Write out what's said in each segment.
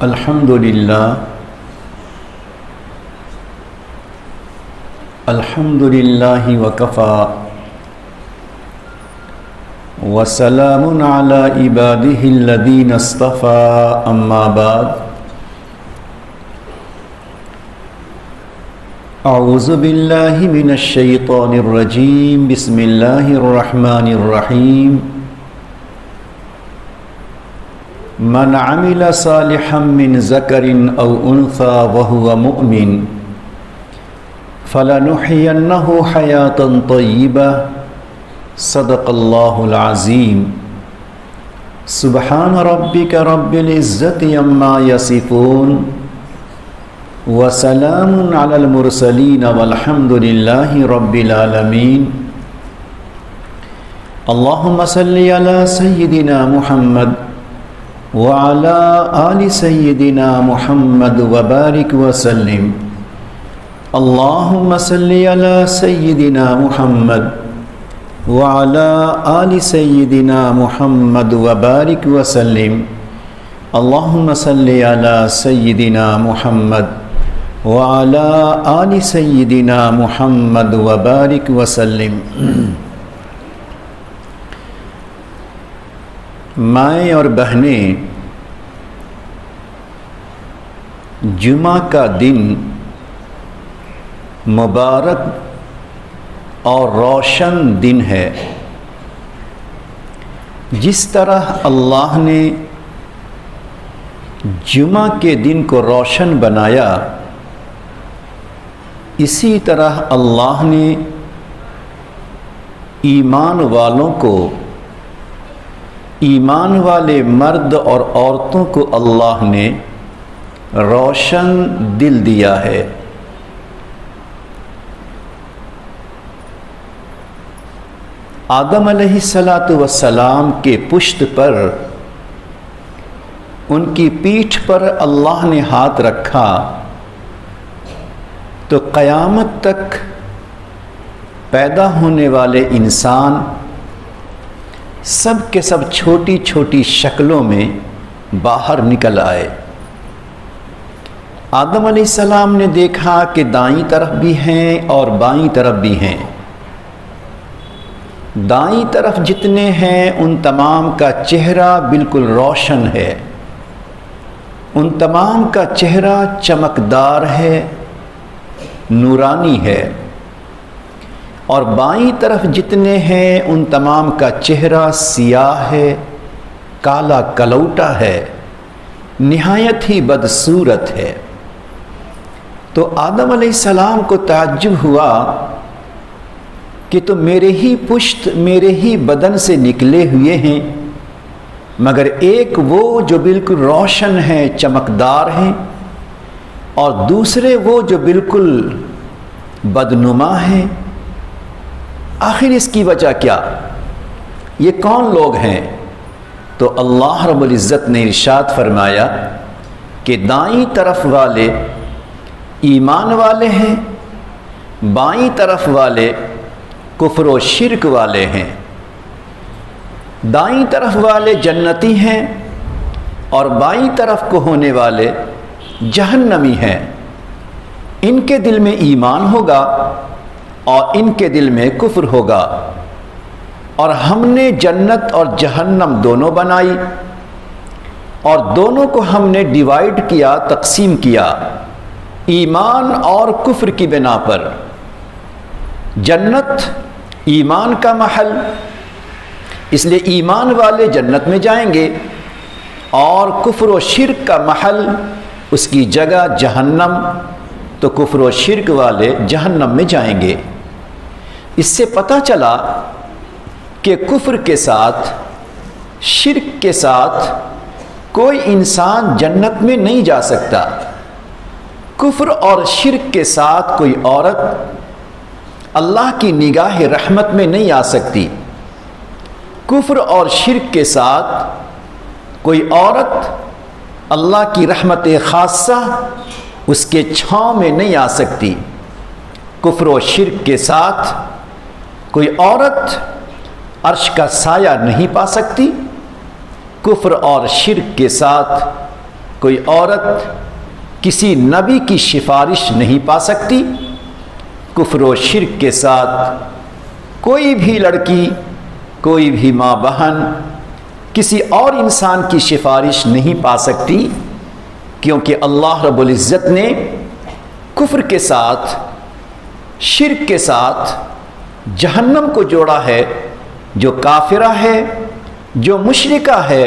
الحمدللہ الحمدللہ وکفا وسلام علی عبادہ الذین اصطفى اما بعد اعوذ باللہ من الشیطان الرجیم بسم اللہ الرحمن الرحیم من عمل صالحا من ذکر او انثى وهو مؤمن فلنحینہ حیاتا طیبہ صدق اللہ العظیم سبحان ربک رب العزت عما یصفون وسلام علی المرسلین والحمد للہ رب العالمین اللہم صلی علی سیدنا محمد وعلى آل سيدنا محمد وبارك وسلم اللهم صل على سيدنا محمد وعلى آل سيدنا محمد وبارك وسلم اللهم صل على سيدنا محمد وعلى آل سيدنا محمد وبارك وسلم مائیں اور بہنیں، جمعہ کا دن مبارک اور روشن دن ہے۔ جس طرح اللہ نے جمعہ کے دن کو روشن بنایا، اسی طرح اللہ نے ایمان والوں کو، ایمان والے مرد اور عورتوں کو اللہ نے روشن دل دیا ہے۔ آدم علیہ السلام کے پشت پر، ان کی پیٹھ پر اللہ نے ہاتھ رکھا تو قیامت تک پیدا ہونے والے انسان سب کے سب چھوٹی چھوٹی شکلوں میں باہر نکل آئے۔ آدم علیہ السلام نے دیکھا کہ دائیں طرف بھی ہیں اور بائیں طرف بھی ہیں۔ دائیں طرف جتنے ہیں ان تمام کا چہرہ بالکل روشن ہے، ان تمام کا چہرہ چمکدار ہے، نورانی ہے، اور بائیں طرف جتنے ہیں ان تمام کا چہرہ سیاہ ہے، کالا کلوٹا ہے، نہایت ہی بدصورت ہے۔ تو آدم علیہ السلام کو تعجب ہوا کہ تو میرے ہی پشت، میرے ہی بدن سے نکلے ہوئے ہیں، مگر ایک وہ جو بالکل روشن ہیں، چمکدار ہیں، اور دوسرے وہ جو بالکل بدنما ہیں۔ آخر اس کی وجہ کیا؟ یہ کون لوگ ہیں؟ تو اللہ رب العزت نے ارشاد فرمایا کہ دائیں طرف والے ایمان والے ہیں، بائیں طرف والے کفر و شرک والے ہیں۔ دائیں طرف والے جنتی ہیں اور بائیں طرف کو ہونے والے جہنمی ہیں۔ ان کے دل میں ایمان ہوگا اور ان کے دل میں کفر ہوگا، اور ہم نے جنت اور جہنم دونوں بنائی، اور دونوں کو ہم نے ڈیوائیڈ کیا، تقسیم کیا، ایمان اور کفر کی بنا پر۔ جنت ایمان کا محل، اس لیے ایمان والے جنت میں جائیں گے، اور کفر و شرک کا محل، اس کی جگہ جہنم، تو کفر و شرک والے جہنم میں جائیں گے۔ اس سے پتہ چلا کہ کفر کے ساتھ، شرک کے ساتھ کوئی انسان جنت میں نہیں جا سکتا۔ کفر اور شرک کے ساتھ کوئی عورت اللہ کی نگاہ رحمت میں نہیں آ سکتی۔ کفر اور شرک کے ساتھ کوئی عورت اللہ کی رحمت خاصہ اس کے چھاؤں میں نہیں آ سکتی۔ کفر و شرک کے ساتھ کوئی عورت عرش کا سایہ نہیں پا سکتی۔ کفر اور شرک کے ساتھ کوئی عورت کسی نبی کی سفارش نہیں پا سکتی، کفر و شرک کے ساتھ کوئی بھی لڑکی، کوئی بھی ماں بہن کسی اور انسان کی سفارش نہیں پا سکتی، کیونکہ اللہ رب العزت نے کفر کے ساتھ، شرک کے ساتھ جہنم کو جوڑا ہے۔ جو کافرہ ہے، جو مشرکہ ہے،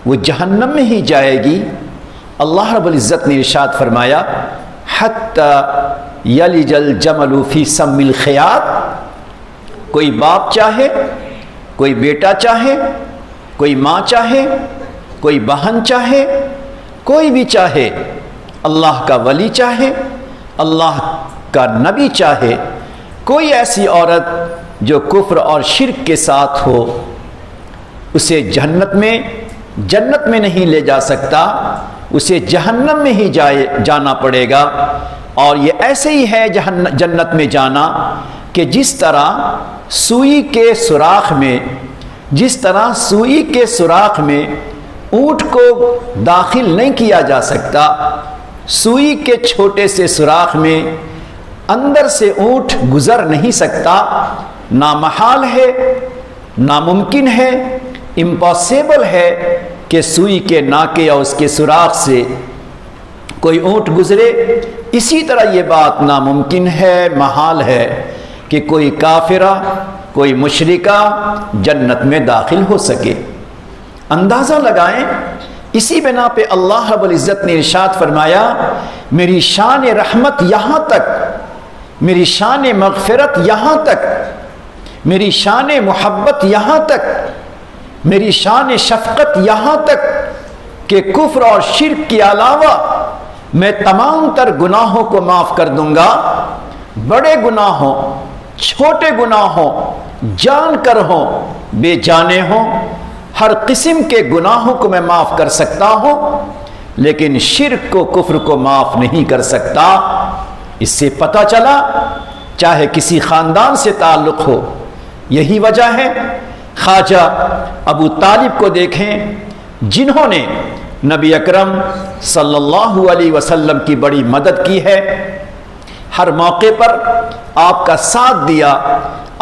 وہ جہنم میں ہی جائے گی۔ اللہ رب العزت نے ارشاد فرمایا حتی یلج الجمل فی سم الخیاط، کوئی باپ چاہے، کوئی بیٹا چاہے، کوئی ماں چاہے، کوئی بہن چاہے، کوئی بھی چاہے، اللہ کا ولی چاہے، اللہ کا نبی چاہے، کوئی ایسی عورت جو کفر اور شرک کے ساتھ ہو، اسے جنت میں نہیں لے جا سکتا، اسے جہنم میں ہی جانا پڑے گا۔ اور یہ ایسے ہی ہے جنت میں جانا کہ جس طرح سوئی کے سوراخ میں اونٹ کو داخل نہیں کیا جا سکتا، سوئی کے چھوٹے سے سوراخ میں اندر سے اونٹ گزر نہیں سکتا، نامحال ہے، ناممکن ہے، امپاسبل ہے کہ سوئی کے ناکے یا اس کے سوراخ سے کوئی اونٹ گزرے۔ اسی طرح یہ بات ناممکن ہے، محال ہے کہ کوئی کافرہ، کوئی مشرکہ جنت میں داخل ہو سکے۔ اندازہ لگائیں، اسی بنا پہ اللہ رب العزت نے ارشاد فرمایا میری شان رحمت یہاں تک، میری شان مغفرت یہاں تک، میری شان محبت یہاں تک، میری شان شفقت یہاں تک کہ کفر اور شرک کے علاوہ میں تمام تر گناہوں کو معاف کر دوں گا، بڑے گناہ ہوں، چھوٹے گناہ ہوں، جان کر ہوں، بے جانے ہوں، ہر قسم کے گناہوں کو میں معاف کر سکتا ہوں، لیکن شرک کو، کفر کو معاف نہیں کر سکتا۔ اس سے پتہ چلا چاہے کسی خاندان سے تعلق ہو، یہی وجہ ہے خواجہ ابو طالب کو دیکھیں جنہوں نے نبی اکرم صلی اللہ علیہ وسلم کی بڑی مدد کی ہے، ہر موقع پر آپ کا ساتھ دیا،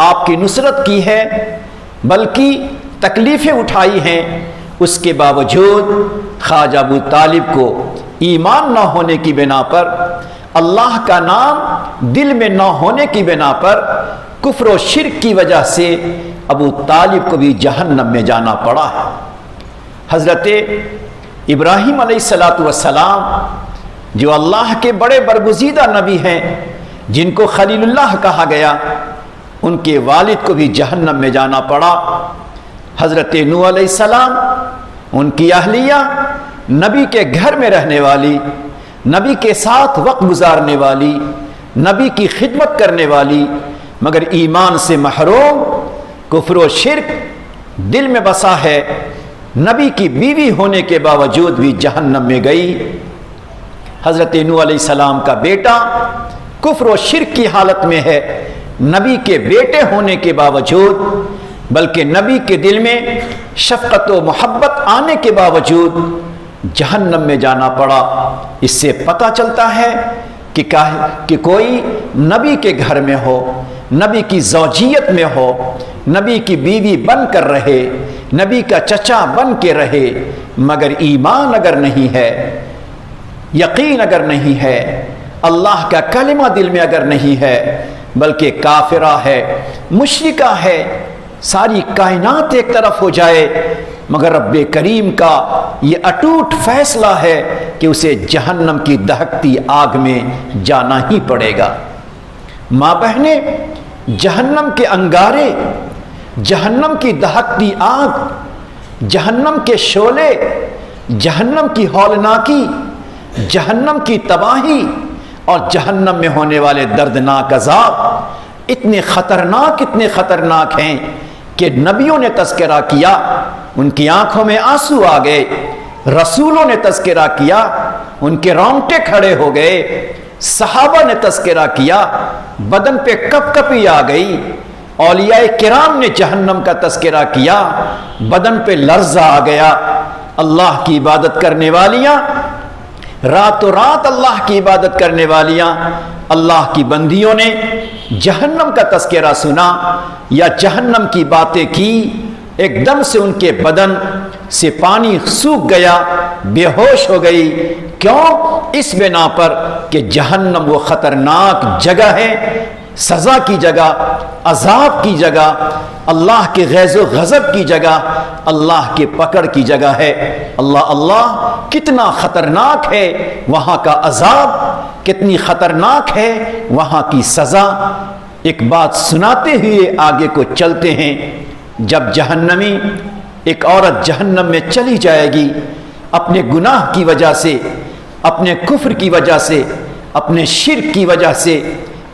آپ کی نصرت کی ہے، بلکہ تکلیفیں اٹھائی ہیں۔ اس کے باوجود خواجہ ابو طالب کو ایمان نہ ہونے کی بنا پر، اللہ کا نام دل میں نہ ہونے کی بنا پر، کفر و شرک کی وجہ سے ابو طالب کو بھی جہنم میں جانا پڑا ہے۔ حضرت ابراہیم علیہ السلام جو اللہ کے بڑے برگزیدہ نبی ہیں، جن کو خلیل اللہ کہا گیا، ان کے والد کو بھی جہنم میں جانا پڑا۔ حضرت نوح علیہ السلام، ان کی اہلیہ، نبی کے گھر میں رہنے والی، نبی کے ساتھ وقت گزارنے والی، نبی کی خدمت کرنے والی، مگر ایمان سے محروم، کفر و شرک دل میں بسا ہے، نبی کی بیوی ہونے کے باوجود بھی جہنم میں گئی۔ حضرت نوح علیہ السلام کا بیٹا کفر و شرک کی حالت میں ہے، نبی کے بیٹے ہونے کے باوجود، بلکہ نبی کے دل میں شفقت و محبت آنے کے باوجود جہنم میں جانا پڑا۔ اس سے پتہ چلتا ہے کہ کوئی نبی کے گھر میں ہو، نبی کی زوجیت میں ہو، نبی کی بیوی بن کر رہے، نبی کا چچا بن کے رہے، مگر ایمان اگر نہیں ہے، یقین اگر نہیں ہے، اللہ کا کلمہ دل میں اگر نہیں ہے، بلکہ کافرہ ہے، مشرکہ ہے، ساری کائنات ایک طرف ہو جائے، مگر رب کریم کا یہ اٹوٹ فیصلہ ہے کہ اسے جہنم کی دہکتی آگ میں جانا ہی پڑے گا۔ ماں بہنیں، جہنم کے انگارے، جہنم کی دہکتی آگ، جہنم کے شعلے، جہنم کی ہولناکی، جہنم کی تباہی اور جہنم میں ہونے والے دردناک عذاب اتنے خطرناک ہیں کہ نبیوں نے تذکرہ کیا، ان کی آنکھوں میں آنسو آ گئے، رسولوں نے تذکرہ کیا، ان کے رونگٹے کھڑے ہو گئے، صحابہ نے تذکرہ کیا، بدن پہ کپ کپی آ گئی، اولیاء کرام نے جہنم کا تذکرہ کیا، بدن پہ لرزہ آ گیا۔ اللہ کی عبادت کرنے والیاں راتوں رات اللہ کی عبادت کرنے والیاں اللہ کی بندیوں نے جہنم کا تذکرہ سنا یا جہنم کی باتیں کی، ایک دم سے ان کے بدن سے پانی سوکھ گیا، بے ہوش ہو گئی۔ کیوں؟ اس بنا پر کہ جہنم وہ خطرناک جگہ ہے، سزا کی جگہ، عذاب کی جگہ، اللہ کے غیظ و غضب کی جگہ، اللہ کے پکڑ کی جگہ ہے۔ اللہ اللہ کتنا خطرناک ہے وہاں کا عذاب، کتنی خطرناک ہے وہاں کی سزا۔ ایک بات سناتے ہوئے آگے کو چلتے ہیں۔ جب جہنمی، ایک عورت جہنم میں چلی جائے گی اپنے گناہ کی وجہ سے، اپنے کفر کی وجہ سے، اپنے شرک کی وجہ سے،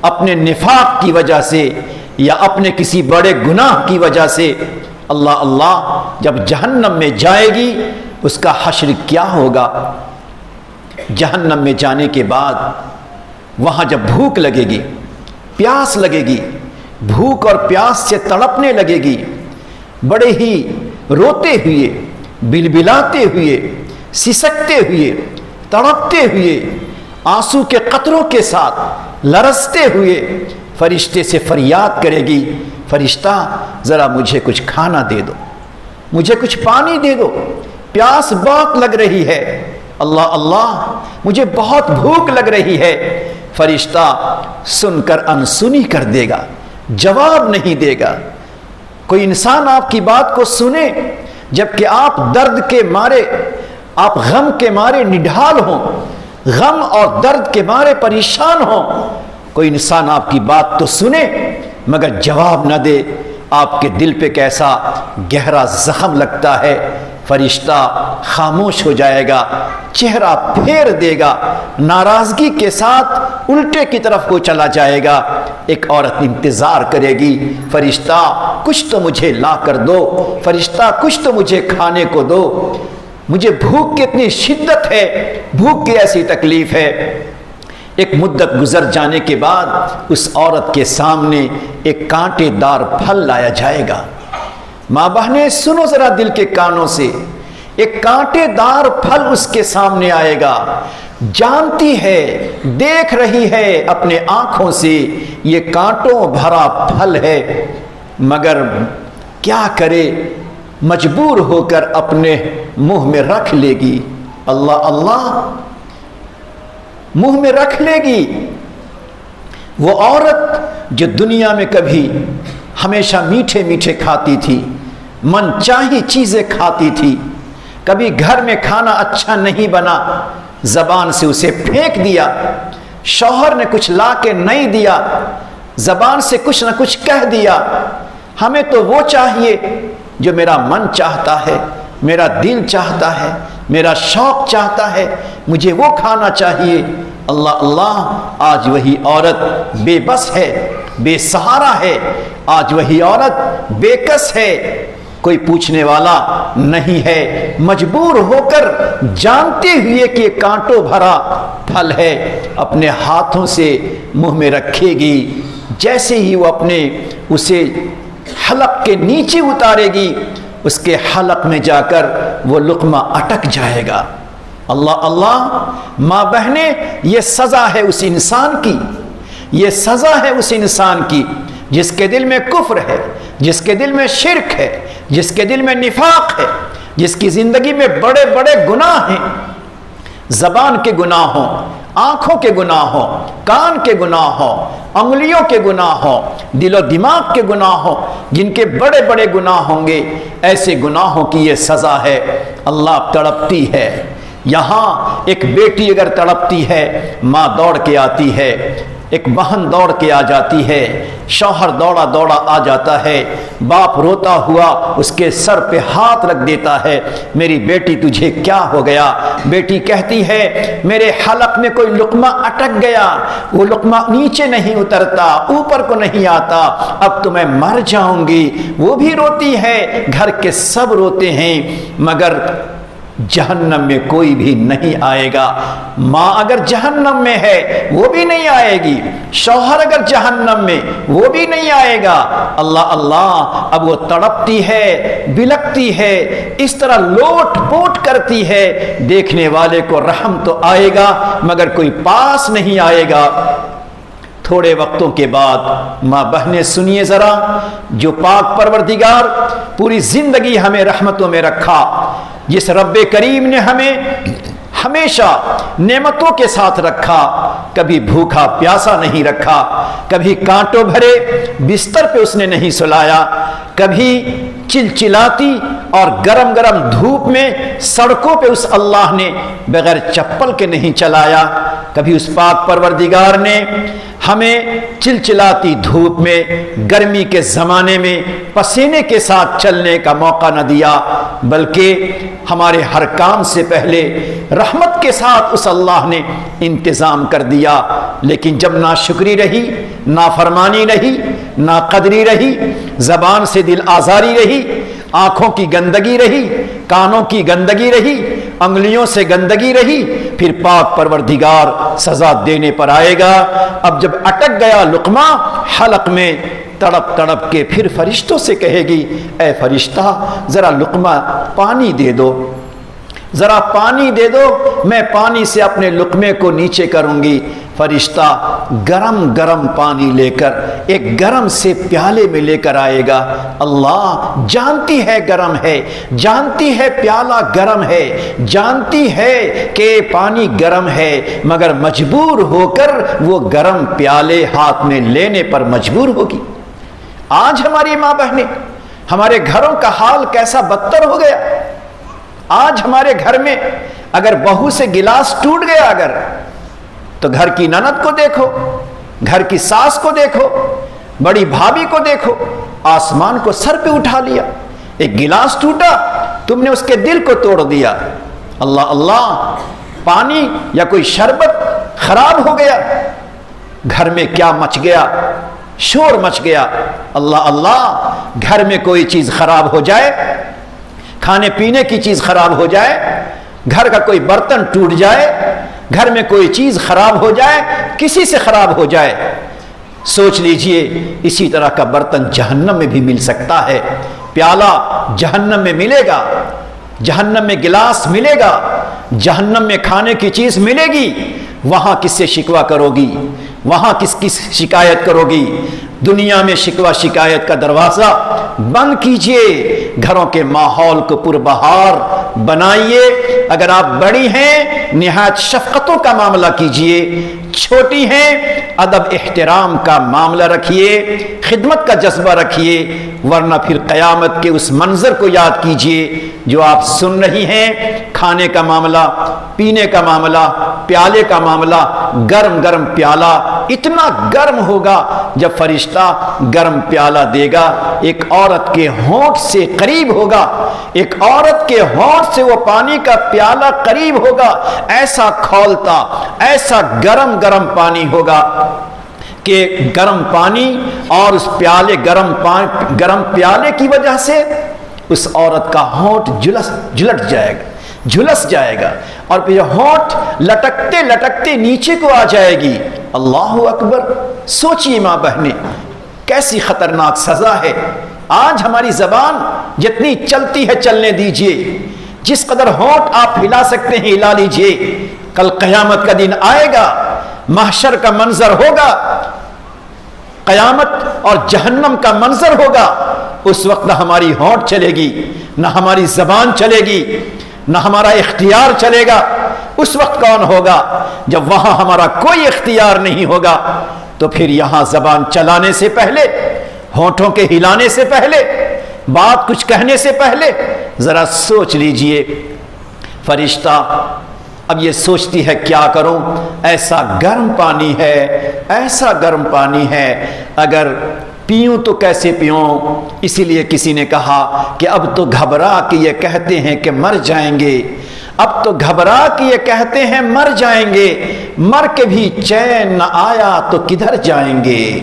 اپنے نفاق کی وجہ سے، یا اپنے کسی بڑے گناہ کی وجہ سے، اللہ اللہ جب جہنم میں جائے گی اس کا حشر کیا ہوگا؟ جہنم میں جانے کے بعد وہاں جب بھوک لگے گی، پیاس لگے گی، بھوک اور پیاس سے تڑپنے لگے گی، بڑے ہی روتے ہوئے، بلبلاتے ہوئے، سسکتے ہوئے، تڑپتے ہوئے، آنسو کے قطروں کے ساتھ لرزتے ہوئے فرشتے سے فریاد کرے گی، فرشتہ ذرا مجھے کچھ کھانا دے دو، مجھے کچھ پانی دے دو، پیاس بہت لگ رہی ہے، اللہ اللہ مجھے بہت بھوک لگ رہی ہے۔ فرشتہ سن کر انسنی کر دے گا، جواب نہیں دے گا۔ کوئی انسان آپ کی بات کو سنے جبکہ آپ درد کے مارے، آپ غم کے مارے نڈھال ہوں، غم اور درد کے مارے پریشان ہوں، کوئی انسان آپ کی بات تو سنے مگر جواب نہ دے، آپ کے دل پہ کیسا گہرا زخم لگتا ہے۔ فرشتہ خاموش ہو جائے گا، چہرہ پھیر دے گا، ناراضگی کے ساتھ الٹے کی طرف کو چلا جائے گا۔ ایک عورت انتظار کرے گی، فرشتہ کچھ تو مجھے لا کر دو، فرشتہ کچھ تو مجھے کھانے کو دو، مجھے بھوک کی اتنی شدت ہے، بھوک کی ایسی تکلیف ہے۔ ایک مدت گزر جانے کے بعد اس عورت کے سامنے ایک کانٹے دار پھل لایا جائے گا۔ ماں بہنیں سنو ذرا دل کے کانوں سے، ایک کانٹے دار پھل اس کے سامنے آئے گا، جانتی ہے، دیکھ رہی ہے اپنے آنکھوں سے یہ کانٹوں بھرا پھل ہے، مگر کیا کرے، مجبور ہو کر اپنے منہ میں رکھ لے گی۔ اللہ اللہ منہ میں رکھ لے گی۔ وہ عورت جو دنیا میں کبھی ہمیشہ میٹھے میٹھے کھاتی تھی، من چاہی چیزیں کھاتی تھی، کبھی گھر میں کھانا اچھا نہیں بنا، زبان سے اسے پھینک دیا، شوہر نے کچھ لا کے نہیں دیا، زبان سے کچھ نہ کچھ کہہ دیا، ہمیں تو وہ چاہیے جو میرا من چاہتا ہے، میرا دل چاہتا ہے، میرا شوق چاہتا ہے، مجھے وہ کھانا چاہیے۔ اللہ اللہ آج وہی عورت بے بس ہے، بے سہارا ہے، آج وہی عورت بے کس ہے، کوئی پوچھنے والا نہیں ہے، مجبور ہو کر جانتے ہوئے کہ کانٹوں بھرا پھل ہے اپنے ہاتھوں سے منہ میں رکھے گی۔ جیسے ہی وہ اپنے اسے حلق کے نیچے اتارے گی، اس کے حلق میں جا کر وہ لقمہ اٹک جائے گا۔ اللہ اللہ ماں بہنیں، یہ سزا ہے اس انسان کی، یہ سزا ہے اس انسان کی جس کے دل میں کفر ہے، جس کے دل میں شرک ہے، جس کے دل میں نفاق ہے، جس کی زندگی میں بڑے بڑے گناہ ہیں، زبان کے گناہ ہوں، آنکھوں کے گناہ ہوں، کان کے گناہ ہوں، انگلیوں کے گناہ ہوں، دل و دماغ کے گناہ ہوں، جن کے بڑے بڑے گناہ ہوں گے، ایسے گناہوں کی یہ سزا ہے۔ اللہ تڑپتی ہے، یہاں ایک بیٹی اگر تڑپتی ہے، ماں دوڑ کے آتی ہے، ایک بہن دوڑ کے آ جاتی ہے، شوہر دوڑا دوڑا آ جاتا ہے، باپ روتا ہوا اس کے سر پہ ہاتھ رکھ دیتا ہے، میری بیٹی تجھے کیا ہو گیا؟ بیٹی کہتی ہے میرے حلق میں کوئی لقمہ اٹک گیا، وہ لقمہ نیچے نہیں اترتا، اوپر کو نہیں آتا، اب تو میں مر جاؤں گی۔ وہ بھی روتی ہے، گھر کے سب روتے ہیں، مگر جہنم میں کوئی بھی نہیں آئے گا۔ ماں اگر جہنم میں ہے وہ بھی نہیں آئے گی، شوہر اگر جہنم میں وہ بھی نہیں آئے گا۔ اللہ اللہ، اب وہ تڑپتی ہے، بلکتی ہے، اس طرح لوٹ پوٹ کرتی ہے، دیکھنے والے کو رحم تو آئے گا مگر کوئی پاس نہیں آئے گا۔ تھوڑے وقتوں کے بعد ماں بہنیں سنیے ذرا، جو پاک پروردگار پوری زندگی ہمیں رحمتوں میں رکھا، جس رب کریم نے ہمیں ہمیشہ نعمتوں کے ساتھ رکھا، کبھی بھوکا پیاسا نہیں رکھا، کبھی کانٹوں بھرے بستر پہ اس نے نہیں سلایا، کبھی چلچلاتی اور گرم گرم دھوپ میں سڑکوں پہ اس اللہ نے بغیر چپل کے نہیں چلایا، کبھی اس پاک پروردگار نے ہمیں چلچلاتی دھوپ میں گرمی کے زمانے میں پسینے کے ساتھ چلنے کا موقع نہ دیا، بلکہ ہمارے ہر کام سے پہلے رحمت کے ساتھ اس اللہ نے انتظام کر دیا۔ لیکن جب ناشکری رہی، نافرمانی رہی، ناقدری رہی، زبان سے دل آزاری رہی، آنکھوں کی گندگی رہی، کانوں کی گندگی رہی، انگلیوں سے گندگی رہی، پھر پاک پروردگار سزا دینے پر آئے گا۔ اب جب اٹک گیا لقمہ حلق میں، تڑپ تڑپ کے پھر فرشتوں سے کہے گی، اے فرشتہ ذرا لقمہ پانی دے دو، ذرا پانی دے دو، میں پانی سے اپنے لقمے کو نیچے کروں گی۔ فرشتہ گرم گرم پانی لے کر ایک گرم سے پیالے میں لے کر آئے گا۔ اللہ جانتی ہے گرم ہے، جانتی ہے پیالہ گرم ہے، جانتی ہے کہ پانی گرم ہے، مگر مجبور ہو کر وہ گرم پیالے ہاتھ میں لینے پر مجبور ہوگی۔ آج ہماری ماں بہنیں، ہمارے گھروں کا حال کیسا بدتر ہو گیا۔ آج ہمارے گھر میں اگر بہو سے گلاس ٹوٹ گیا اگر، تو گھر کی نند کو دیکھو، گھر کی ساس کو دیکھو، بڑی بھابھی کو دیکھو، آسمان کو سر پہ اٹھا لیا۔ ایک گلاس ٹوٹا، تم نے اس کے دل کو توڑ دیا۔ اللہ اللہ، پانی یا کوئی شربت خراب ہو گیا، گھر میں کیا مچ گیا، شور مچ گیا۔ اللہ اللہ، گھر میں کوئی چیز خراب ہو جائے، کھانے پینے کی چیز خراب ہو جائے، گھر کا کوئی برتن ٹوٹ جائے، گھر میں کوئی چیز خراب ہو جائے، کسی سے خراب ہو جائے، سوچ لیجئے اسی طرح کا برتن جہنم میں بھی مل سکتا ہے۔ پیالہ جہنم میں ملے گا، جہنم میں گلاس ملے گا، جہنم میں کھانے کی چیز ملے گی۔ وہاں کس سے شکوہ کرو گی؟ وہاں کس کی شکایت کرو گی؟ دنیا میں شکوہ شکایت کا دروازہ بند کیجئے، گھروں کے ماحول کو پربہار بنائیے۔ اگر آپ بڑی ہیں نہایت شفقتوں کا معاملہ کیجئے، چھوٹی ہیں ادب احترام کا معاملہ رکھیے، خدمت کا جذبہ رکھیے، ورنہ پھر قیامت کے اس منظر کو یاد کیجئے جو آپ سن رہی ہیں۔ کھانے کا معاملہ، پینے کا معاملہ، پیالے کا معاملہ، گرم گرم پیالہ اتنا گرم ہوگا جب فرشتہ گرم پیالہ دے گا، ایک عورت کے ہونٹ سے قریب ہوگا، ایک عورت کے ہونٹ سے وہ پانی کا پیالہ قریب ہوگا، ایسا کھولتا، ایسا گرم گرم پانی ہوگا کہ گرم پانی اور اس پیالے گرم پیالے کی وجہ سے اس عورت کا ہونٹ جھلٹ جائے گا، جھلس جائے گا، اور پھر ہونٹ لٹکتے لٹکتے نیچے کو آ جائے گی۔ اللہ اکبر! سوچئے ماں بہنیں، کیسی خطرناک سزا ہے۔ آج ہماری زبان جتنی چلتی ہے چلنے دیجئے، جس قدر ہونٹ آپ ہلا سکتے ہیں ہلا لیجئے، کل قیامت کا دن آئے گا، محشر کا منظر ہوگا، قیامت اور جہنم کا منظر ہوگا، اس وقت نہ ہماری ہونٹ چلے گی، نہ ہماری زبان چلے گی، نہ ہمارا اختیار چلے گا۔ اس وقت کون ہوگا؟ جب وہاں ہمارا کوئی اختیار نہیں ہوگا، تو پھر یہاں زبان چلانے سے پہلے، ہونٹوں کے ہلانے سے پہلے، بات کچھ کہنے سے پہلے ذرا سوچ لیجئے۔ فرشتہ اب یہ سوچتی ہے کیا کروں، ایسا گرم پانی ہے، ایسا گرم پانی ہے، اگر پیوں تو کیسے پیوں؟ اسی لیے کسی نے کہا کہ اب تو گھبرا کے یہ کہتے ہیں کہ مر جائیں گے، اب تو گھبرا کے یہ کہتے ہیں مر جائیں گے، مر کے بھی چین نہ آیا تو کدھر جائیں گے،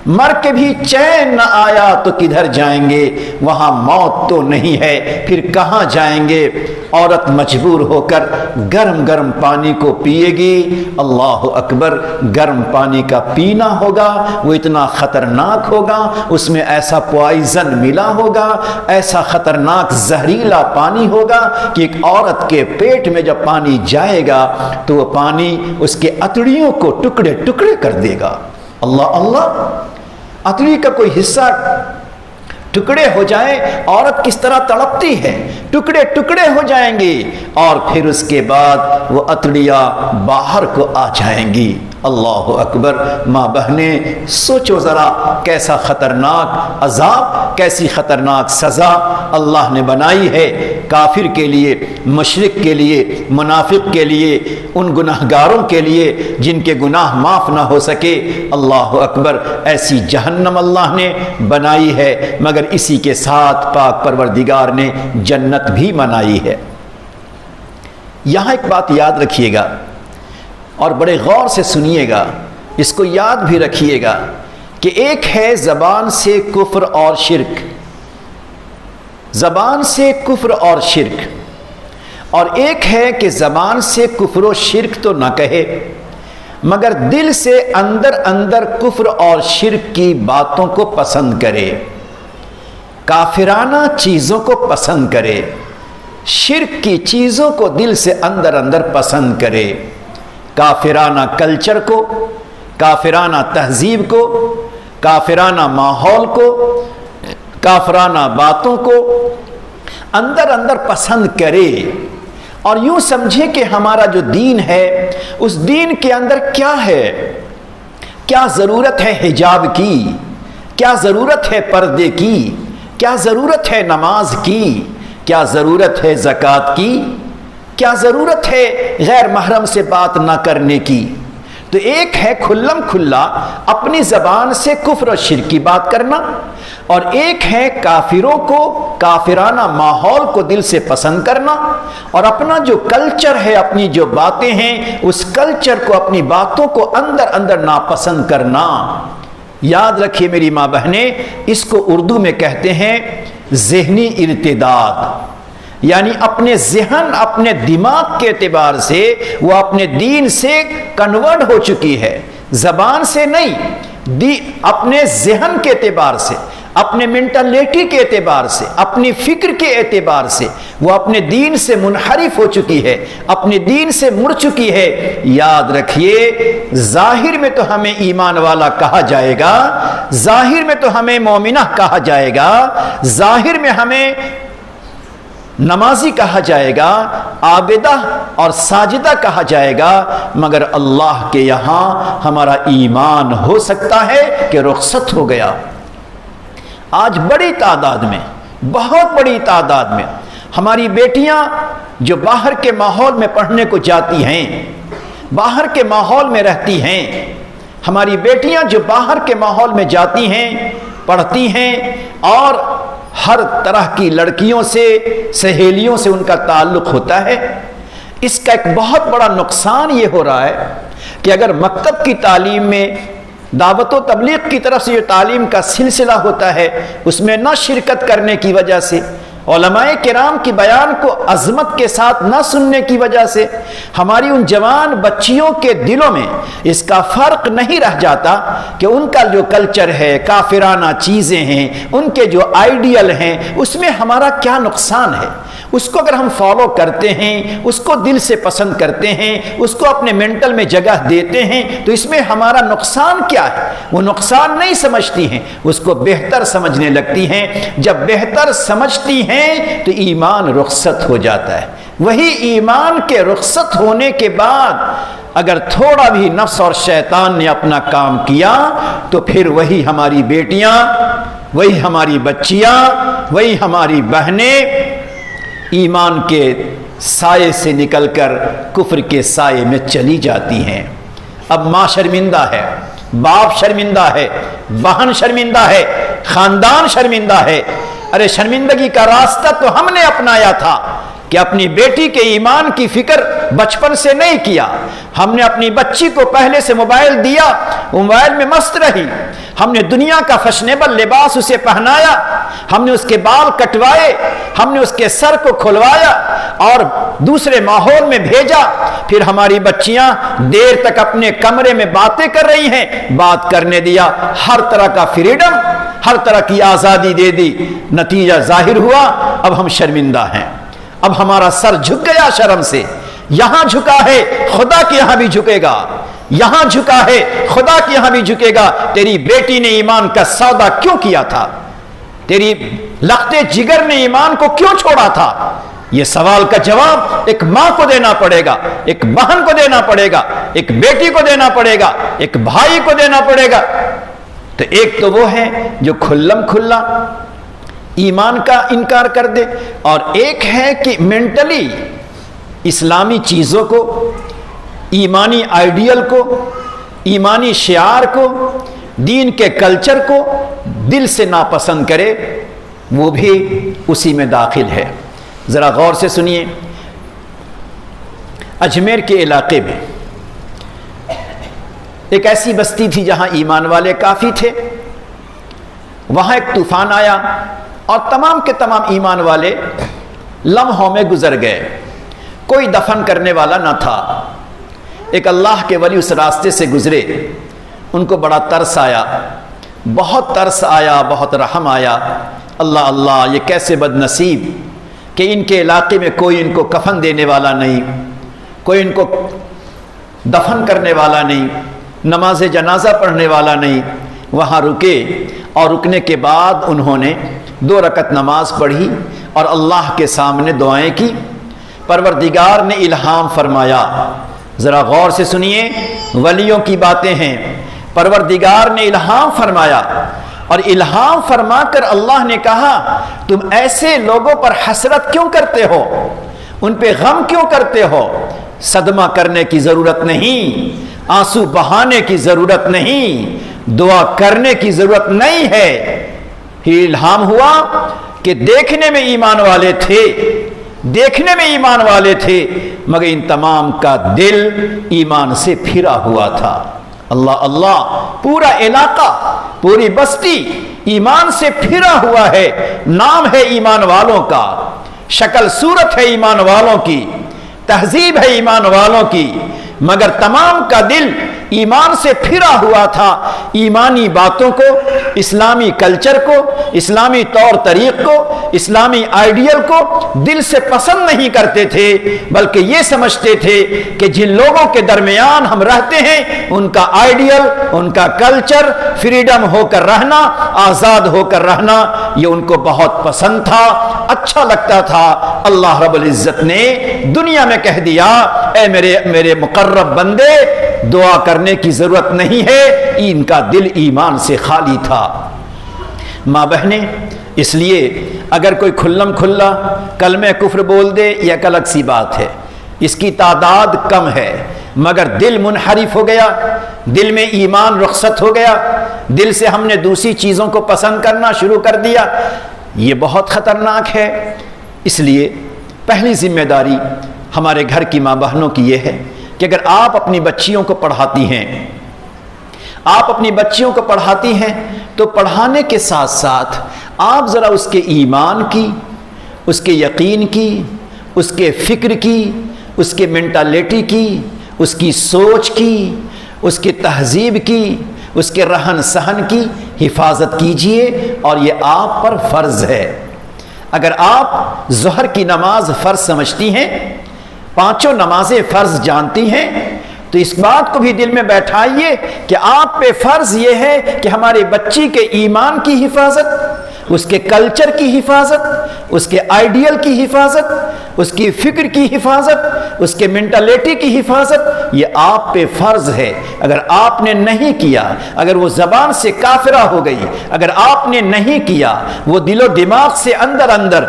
مر کے بھی چین نہ آیا تو کدھر جائیں گے، وہاں موت تو نہیں ہے پھر کہاں جائیں گے۔ عورت مجبور ہو کر گرم گرم پانی کو پیے گی۔ اللہ اکبر، گرم پانی کا پینا ہوگا، وہ اتنا خطرناک ہوگا، اس میں ایسا پوائزن ملا ہوگا، ایسا خطرناک زہریلا پانی ہوگا کہ ایک عورت کے پیٹ میں جب پانی جائے گا تو وہ پانی اس کے اتڑیوں کو ٹکڑے ٹکڑے کر دے گا۔ اللہ اللہ، اتڑی کا کوئی حصہ ٹکڑے ہو جائے، عورت کس طرح تڑپتی ہے، ٹکڑے ٹکڑے ہو جائیں گی، اور پھر اس کے بعد وہ اتڑیاں باہر کو آ جائیں گی۔ اللہ اکبر، ماں بہنیں سوچو ذرا، کیسا خطرناک عذاب، کیسی خطرناک سزا اللہ نے بنائی ہے کافر کے لیے، مشرک کے لیے، منافق کے لیے، ان گناہگاروں کے لیے جن کے گناہ معاف نہ ہو سکے۔ اللہ اکبر، ایسی جہنم اللہ نے بنائی ہے، مگر اسی کے ساتھ پاک پروردگار نے جنت بھی بنائی ہے۔ یہاں ایک بات یاد رکھیے گا اور بڑے غور سے سنیے گا، اس کو یاد بھی رکھیے گا کہ ایک ہے زبان سے کفر اور شرک، زبان سے کفر اور شرک، اور ایک ہے کہ زبان سے کفر و شرک تو نہ کہے مگر دل سے اندر اندر کفر اور شرک کی باتوں کو پسند کرے، کافرانہ چیزوں کو پسند کرے، شرک کی چیزوں کو دل سے اندر اندر پسند کرے، کافرانہ کلچر کو، کافرانہ تہذیب کو، کافرانہ ماحول کو، کافرانہ باتوں کو اندر اندر پسند کرے، اور یوں سمجھے کہ ہمارا جو دین ہے اس دین کے اندر کیا ہے، کیا ضرورت ہے حجاب کی، کیا ضرورت ہے پردے کی، کیا ضرورت ہے نماز کی، کیا ضرورت ہے زکوٰۃ کی، کیا ضرورت ہے غیر محرم سے بات نہ کرنے کی۔ تو ایک ہے کھلم کھلا اپنی زبان سے کفر و شرک کی بات کرنا، اور ایک ہے کافروں کو، کافرانہ ماحول کو دل سے پسند کرنا، اور اپنا جو کلچر ہے، اپنی جو باتیں ہیں، اس کلچر کو، اپنی باتوں کو اندر اندر ناپسند کرنا۔ یاد رکھیے میری ماں بہنیں، اس کو اردو میں کہتے ہیں ذہنی ارتداد، یعنی اپنے ذہن، اپنے دماغ کے اعتبار سے وہ اپنے دین سے کنورٹ ہو چکی ہے، زبان سے نہیں، اپنے ذہن کے اعتبار سے، اپنے مینٹلٹی کے اعتبار سے، اپنی فکر کے اعتبار سے وہ اپنے دین سے منحرف ہو چکی ہے، اپنے دین سے مڑ چکی ہے۔ یاد رکھیے، ظاہر میں تو ہمیں ایمان والا کہا جائے گا، ظاہر میں تو ہمیں مومنہ کہا جائے گا، ظاہر میں ہمیں نمازی کہا جائے گا، عابدہ اور ساجدہ کہا جائے گا، مگر اللہ کے یہاں ہمارا ایمان ہو سکتا ہے کہ رخصت ہو گیا۔ آج بڑی تعداد میں، بہت بڑی تعداد میں ہماری بیٹیاں جو باہر کے ماحول میں پڑھنے کو جاتی ہیں، باہر کے ماحول میں رہتی ہیں، ہماری بیٹیاں جو باہر کے ماحول میں جاتی ہیں، پڑھتی ہیں، اور ہر طرح کی لڑکیوں سے، سہیلیوں سے ان کا تعلق ہوتا ہے، اس کا ایک بہت بڑا نقصان یہ ہو رہا ہے کہ اگر مکتب کی تعلیم میں، دعوت و تبلیغ کی طرف سے جو تعلیم کا سلسلہ ہوتا ہے، اس میں نہ شرکت کرنے کی وجہ سے، علماء کرام کی بیان کو عظمت کے ساتھ نہ سننے کی وجہ سے ہماری ان جوان بچیوں کے دلوں میں اس کا فرق نہیں رہ جاتا کہ ان کا جو کلچر ہے، کافرانہ چیزیں ہیں، ان کے جو آئیڈیل ہیں، اس میں ہمارا کیا نقصان ہے۔ اس کو اگر ہم فالو کرتے ہیں، اس کو دل سے پسند کرتے ہیں، اس کو اپنے مینٹل میں جگہ دیتے ہیں، تو اس میں ہمارا نقصان کیا ہے؟ وہ نقصان نہیں سمجھتی ہیں، اس کو بہتر سمجھنے لگتی ہیں۔ جب بہتر سمجھتی ہیں تو ایمان رخصت ہو جاتا ہے۔ وہی ایمان کے رخصت ہونے کے بعد اگر تھوڑا بھی نفس اور شیطان نے اپنا کام کیا تو پھر وہی ہماری بیٹیاں، وہی ہماری بچیاں، وہی ہماری بہنیں ایمان کے سائے سے نکل کر کفر کے سائے میں چلی جاتی ہیں۔ اب ماں شرمندہ ہے، باپ شرمندہ ہے، بہن شرمندہ ہے، خاندان شرمندہ ہے۔ ارے شرمندگی کا راستہ تو ہم نے اپنایا تھا، کہ اپنی بیٹی کے ایمان کی فکر بچپن سے نہیں کیا. ہم نے اپنی بچی کو پہلے سے موبائل دیا، وہ موبائل میں مست رہی. ہم نے دنیا کا فیشنیبل لباس اسے پہنایا، ہم نے اس کے بال کٹوائے، ہم نے اس کے سر کو کھلوایا اور دوسرے ماحول میں بھیجا. پھر ہماری بچیاں دیر تک اپنے کمرے میں باتیں کر رہی ہیں، بات کرنے دیا. ہر طرح کا فریڈم، ہر طرح کی آزادی دے دی. نتیجہ ظاہر ہوا اب ہم شرمندہ ہیں، اب ہمارا سر جھک گیا شرم سے. یہاں جھکا ہے خدا کے یہاں بھی جھکے گا، یہاں جھکا ہے خدا کے یہاں بھی جھکے گا. تیری بیٹی نے ایمان کا سودا کیوں کیا تھا؟ تیری لختے جگر نے ایمان کو کیوں چھوڑا تھا؟ یہ سوال کا جواب ایک ماں کو دینا پڑے گا، ایک بہن کو دینا پڑے گا، ایک بیٹی کو دینا پڑے گا، ایک بھائی کو دینا پڑے گا. تو ایک تو وہ ہے جو کھلم کھلا ایمان کا انکار کر دے، اور ایک ہے کہ مینٹلی اسلامی چیزوں کو، ایمانی آئیڈیل کو، ایمانی شعار کو، دین کے کلچر کو دل سے ناپسند کرے، وہ بھی اسی میں داخل ہے. ذرا غور سے سنیے. اجمیر کے علاقے میں ایک ایسی بستی تھی جہاں ایمان والے کافی تھے. وہاں ایک طوفان آیا اور تمام کے تمام ایمان والے لمحوں میں گزر گئے. کوئی دفن کرنے والا نہ تھا. ایک اللہ کے ولی اس راستے سے گزرے، ان کو بڑا ترس آیا، بہت ترس آیا، بہت رحم آیا. اللہ اللہ، یہ کیسے بد نصیب کہ ان کے علاقے میں کوئی ان کو کفن دینے والا نہیں، کوئی ان کو دفن کرنے والا نہیں، نماز جنازہ پڑھنے والا نہیں. وہاں رکے اور رکنے کے بعد انہوں نے 2 رکعت نماز پڑھی اور اللہ کے سامنے دعائیں کی. پروردگار نے الہام فرمایا. ذرا غور سے سنیے، ولیوں کی باتیں ہیں. پروردگار نے الہام فرمایا، اور الہام فرما کر اللہ نے کہا تم ایسے لوگوں پر حسرت کیوں کرتے ہو، ان پہ غم کیوں کرتے ہو؟ صدمہ کرنے کی ضرورت نہیں، آنسو بہانے کی ضرورت نہیں، دعا کرنے کی ضرورت نہیں ہے. ہی الہام ہوا کہ دیکھنے میں ایمان والے تھے، دیکھنے میں ایمان والے تھے، مگر ان تمام کا دل ایمان سے پھرا ہوا تھا. اللہ اللہ، پورا علاقہ، پوری بستی ایمان سے پھرا ہوا ہے. نام ہے ایمان والوں کا، شکل صورت ہے ایمان والوں کی، تہذیب ہے ایمان والوں کی، مگر تمام کا دل ایمان سے پھرا ہوا تھا. ایمانی باتوں کو، اسلامی کلچر کو، اسلامی طور طریق کو، اسلامی آئیڈیل کو دل سے پسند نہیں کرتے تھے، بلکہ یہ سمجھتے تھے کہ جن لوگوں کے درمیان ہم رہتے ہیں ان کا آئیڈیل، ان کا کلچر، فریڈم ہو کر رہنا، آزاد ہو کر رہنا، یہ ان کو بہت پسند تھا، اچھا لگتا تھا. اللہ رب العزت نے دنیا میں کہہ دیا اے میرے مقرب بندے، دعا کرنے کی ضرورت نہیں ہے. ان کا دل ایمان سے خالی تھا. ماں بہنیں، اس لیے اگر کوئی کھلم کھلا کلمہ کفر بول دے یہ ایک الگ سی بات ہے، اس کی تعداد کم ہے، مگر دل منحرف ہو گیا، دل میں ایمان رخصت ہو گیا، دل سے ہم نے دوسری چیزوں کو پسند کرنا شروع کر دیا، یہ بہت خطرناک ہے. اس لیے پہلی ذمہ داری ہمارے گھر کی ماں بہنوں کی یہ ہے کہ اگر آپ اپنی بچیوں کو پڑھاتی ہیں، آپ اپنی بچیوں کو پڑھاتی ہیں تو پڑھانے کے ساتھ ساتھ آپ ذرا اس کے ایمان کی، اس کے یقین کی، اس کے فکر کی، اس کے مینٹالٹی کی، اس کی سوچ کی، اس کے تہذیب کی، اس کے رہن سہن کی حفاظت کیجئے، اور یہ آپ پر فرض ہے. اگر آپ ظہر کی نماز فرض سمجھتی ہیں، 5 نمازیں فرض جانتی ہیں، تو اس بات کو بھی دل میں بیٹھائیے کہ آپ پہ فرض یہ ہے کہ ہماری بچی کے ایمان کی حفاظت، اس کے کلچر کی حفاظت، اس کے آئیڈیل کی حفاظت، اس کی فکر کی حفاظت، اس کے مینٹالٹی کی حفاظت، یہ آپ پہ فرض ہے. اگر آپ نے نہیں کیا، اگر وہ زبان سے کافرہ ہو گئی، اگر آپ نے نہیں کیا، وہ دل و دماغ سے اندر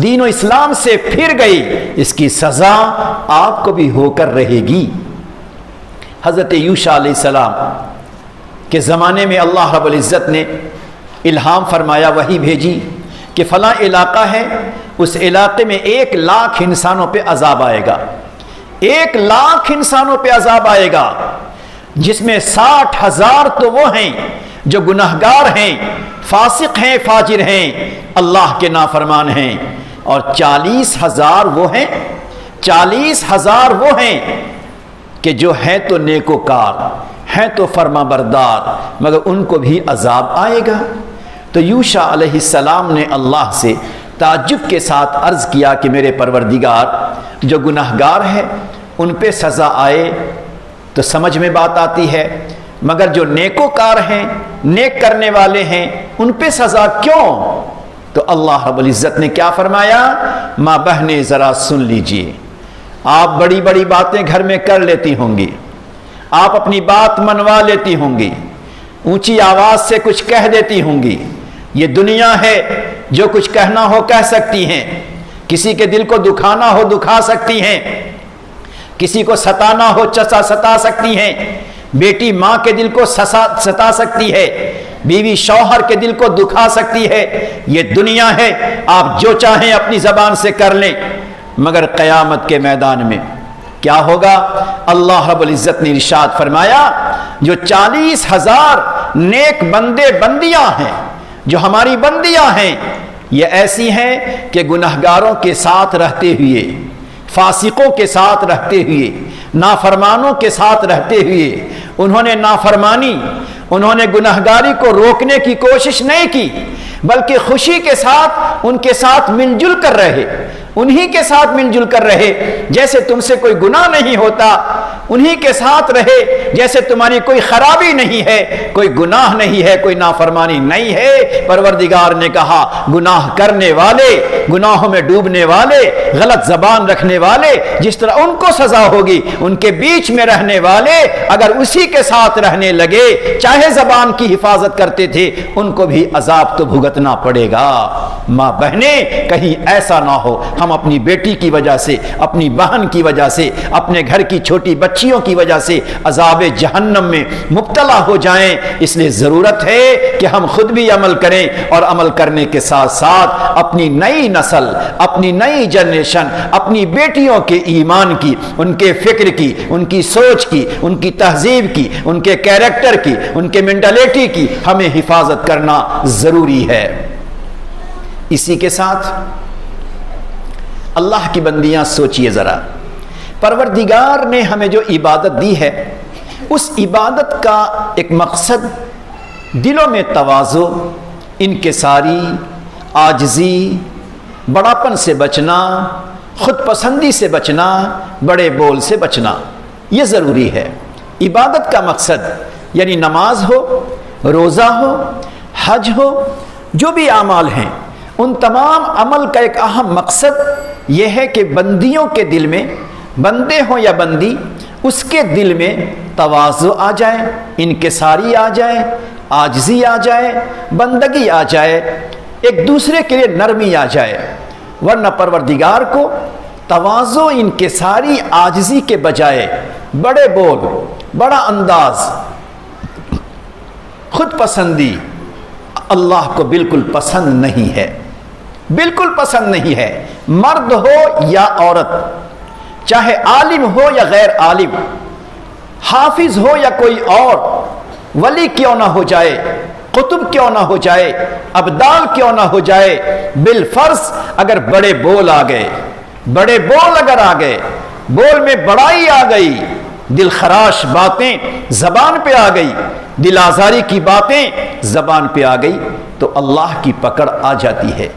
دین و اسلام سے پھر گئی، اس کی سزا آپ کو بھی ہو کر رہے گی. حضرت یوشع علیہ السلام کے زمانے میں اللہ رب العزت نے الہام فرمایا، وحی بھیجی کہ فلاں علاقہ ہے، اس علاقے میں 1,00,000 انسانوں پہ عذاب آئے گا، 1,00,000 انسانوں پہ عذاب آئے گا، جس میں 60,000 تو وہ ہیں جو گناہگار ہیں، فاسق ہیں، فاجر ہیں، اللہ کے نافرمان ہیں، اور 40,000 وہ ہیں، 40,000 وہ ہیں کہ جو ہیں تو نیکوکار ہیں، تو فرما بردار، مگر ان کو بھی عذاب آئے گا۔ تو یوشع علیہ السلام نے اللہ سے تعجب کے ساتھ عرض کیا کہ میرے پروردگار، جو گناہگار ہے ان پہ سزا آئے تو سمجھ میں بات آتی ہے، مگر جو نیکوکار ہیں، نیک کرنے والے ہیں، ان پہ سزا کیوں؟ تو اللہ رب العزت نے کیا فرمایا؟ ماں بہنیں ذرا سن لیجئے، آپ بڑی بڑی باتیں گھر میں کر لیتی ہوں گی، آپ اپنی بات منوا لیتی ہوں گی، اونچی آواز سے کچھ کہہ دیتی ہوں گی، یہ دنیا ہے، جو کچھ کہنا ہو کہہ سکتی ہیں، کسی کے دل کو دکھانا ہو دکھا سکتی ہیں، کسی کو ستانا ہو ستا سکتی ہیں، بیٹی ماں کے دل کو ستا سکتی ہے، بیوی شوہر کے دل کو دکھا سکتی ہے، یہ دنیا ہے، آپ جو چاہیں اپنی زبان سے کر لیں، مگر قیامت کے میدان میں کیا ہوگا؟ اللہ رب العزت نے ارشاد فرمایا، جو 40,000 نیک بندے بندیاں ہیں، جو ہماری بندیاں ہیں، یہ ایسی ہیں کہ گناہگاروں کے ساتھ رہتے ہوئے، فاسقوں کے ساتھ رہتے ہوئے، نافرمانوں کے ساتھ رہتے ہوئے، انہوں نے نافرمانی، انہوں نے گناہگاری کو روکنے کی کوشش نہیں کی، بلکہ خوشی کے ساتھ ان کے ساتھ مل جل کر رہے، انہی کے ساتھ مل جل کر رہے، جیسے تم سے کوئی گناہ نہیں ہوتا، انہی کے ساتھ رہے جیسے تمہاری کوئی خرابی نہیں ہے، کوئی گناہ نہیں ہے، کوئی نافرمانی نہیں ہے۔ پروردگار نے کہا گناہ کرنے والے، گناہوں میں ڈوبنے والے، غلط زبان رکھنے والے، جس طرح ان کو سزا ہوگی، ان کے بیچ میں رہنے والے اگر اسی کے ساتھ رہنے لگے، چاہے زبان کی حفاظت کرتے تھے، ان کو بھی عذاب تو بھگتنا پڑے گا۔ ماں بہنیں، کہیں ایسا نہ ہو ہم اپنی بیٹی کی وجہ سے، اپنی بہن کی وجہ سے، اپنے گھر کی چھوٹی بچیوں کی وجہ سے عذاب جہنم میں مبتلا ہو جائیں۔ اس لیے ضرورت ہے کہ ہم خود بھی عمل کریں، اور عمل کرنے کے ساتھ ساتھ اپنی نئی نسل، اپنی نئی جنریشن، اپنی بیٹیوں کے ایمان کی، ان کے فکر کی، ان کی سوچ کی، ان کی تہذیب کی، ان کے کیریکٹر کی، ان کے مینٹلٹی کی ہمیں حفاظت کرنا ضروری ہے۔ اسی کے ساتھ اللہ کی بندیاں سوچئے ذرا، پروردگار نے ہمیں جو عبادت دی ہے، اس عبادت کا ایک مقصد دلوں میں تواضع، انکساری، عاجزی، بڑاپن سے بچنا، خود پسندی سے بچنا، بڑے بول سے بچنا، یہ ضروری ہے۔ عبادت کا مقصد یعنی نماز ہو، روزہ ہو، حج ہو، جو بھی اعمال ہیں، ان تمام عمل کا ایک اہم مقصد یہ ہے کہ بندیوں کے دل میں، بندے ہوں یا بندی، اس کے دل میں تواضع آ جائے، انکساری آ جائے، عاجزی آ جائے، بندگی آ جائے، ایک دوسرے کے لیے نرمی آ جائے۔ ورنہ پروردگار کو تواضع، انکساری، عاجزی کے بجائے بڑے بول، بڑا انداز، خود پسندی اللہ کو بالکل پسند نہیں ہے، بالکل پسند نہیں ہے۔ مرد ہو یا عورت، چاہے عالم ہو یا غیر عالم، حافظ ہو یا کوئی اور، ولی کیوں نہ ہو جائے، قطب کیوں نہ ہو جائے، ابدال کیوں نہ ہو جائے، بالفرض اگر بڑے بول آ گئے، بڑے بول اگر آ گئے، بول میں بڑائی آ گئی، دل خراش باتیں زبان پہ آ گئی، دل آزاری کی باتیں زبان پہ آ گئی، تو اللہ کی پکڑ آ جاتی ہے،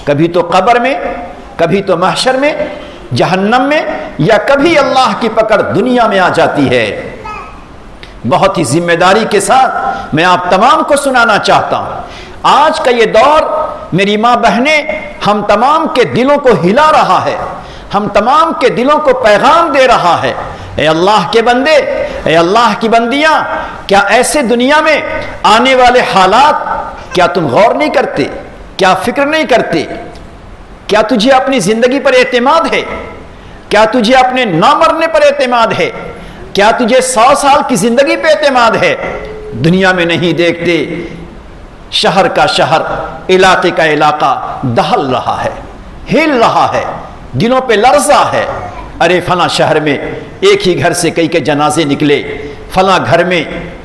کبھی تو قبر میں، کبھی تو محشر میں، جہنم میں، یا کبھی اللہ کی پکڑ دنیا میں آ جاتی ہے۔ بہت ہی ذمہ داری کے ساتھ میں آپ تمام کو سنانا چاہتا ہوں، آج کا یہ دور میری ماں بہنیں ہم تمام کے دلوں کو ہلا رہا ہے، ہم تمام کے دلوں کو پیغام دے رہا ہے۔ اے اللہ کے بندے، اے اللہ کی بندیاں، کیا ایسے دنیا میں آنے والے حالات کیا تم غور نہیں کرتے؟ کیا فکر نہیں کرتے؟ کیا تجھے اپنی زندگی پر اعتماد ہے؟ کیا تجھے اپنے نہ مرنے پر اعتماد ہے؟ کیا تجھے 100 سال کی زندگی پہ اعتماد ہے؟ دنیا میں نہیں دیکھتے شہر کا شہر، علاقے کا علاقہ دہل رہا ہے، ہل رہا ہے، دلوں پہ لرزہ ہے۔ ارے فلاں شہر میں ایک ہی گھر سے کئی جنازے نکلے، فلاں گھر میں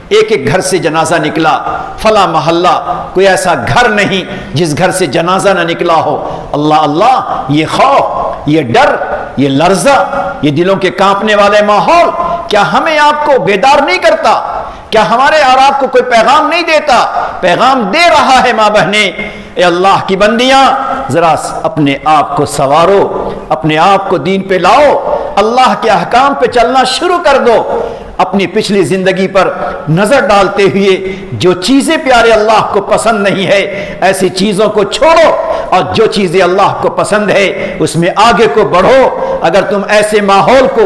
ایک گھر سے جنازہ نکلا، فلاں محلہ کوئی ایسا گھر نہیں جس گھر سے جنازہ نہ نکلا ہو۔ اللہ اللہ، یہ خوف، یہ ڈر، یہ لرزہ، یہ دلوں کے کانپنے والے ماحول کیا ہمیں آپ کو بیدار نہیں کرتا؟ کیا ہمارے اور آپ کو کوئی پیغام نہیں دیتا؟ پیغام دے رہا ہے ماں بہنیں، اے اللہ کی بندیاں، ذرا اپنے آپ کو سنوارو، اپنے آپ کو دین پہ لاؤ، اللہ کے احکام پہ چلنا شروع کر دو۔ اپنی پچھلی زندگی پر نظر ڈالتے ہوئے جو چیزیں پیارے اللہ کو پسند نہیں ہے، ایسی چیزوں کو چھوڑو، اور جو چیزیں اللہ کو پسند ہے اس میں آگے کو بڑھو۔ اگر تم ایسے ماحول کو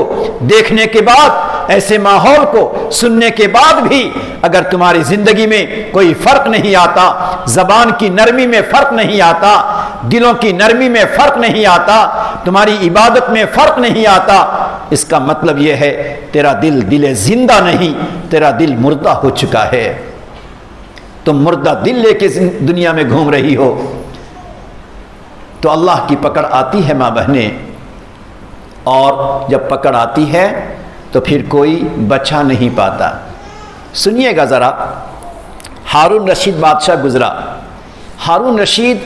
دیکھنے کے بعد، ایسے ماحول کو سننے کے بعد بھی اگر تمہاری زندگی میں کوئی فرق نہیں آتا، زبان کی نرمی میں فرق نہیں آتا، دلوں کی نرمی میں فرق نہیں آتا، تمہاری عبادت میں فرق نہیں آتا، اس کا مطلب یہ ہے تیرا دل زندہ نہیں، تیرا دل مردہ ہو چکا ہے۔ تم مردہ دل لے کے دنیا میں گھوم رہی ہو۔ تو اللہ کی پکڑ آتی ہے ماں بہنیں، اور جب پکڑ آتی ہے تو پھر کوئی بچا نہیں پاتا۔ سنیے گا ذرا، ہارون رشید بادشاہ گزرا۔ ہارون رشید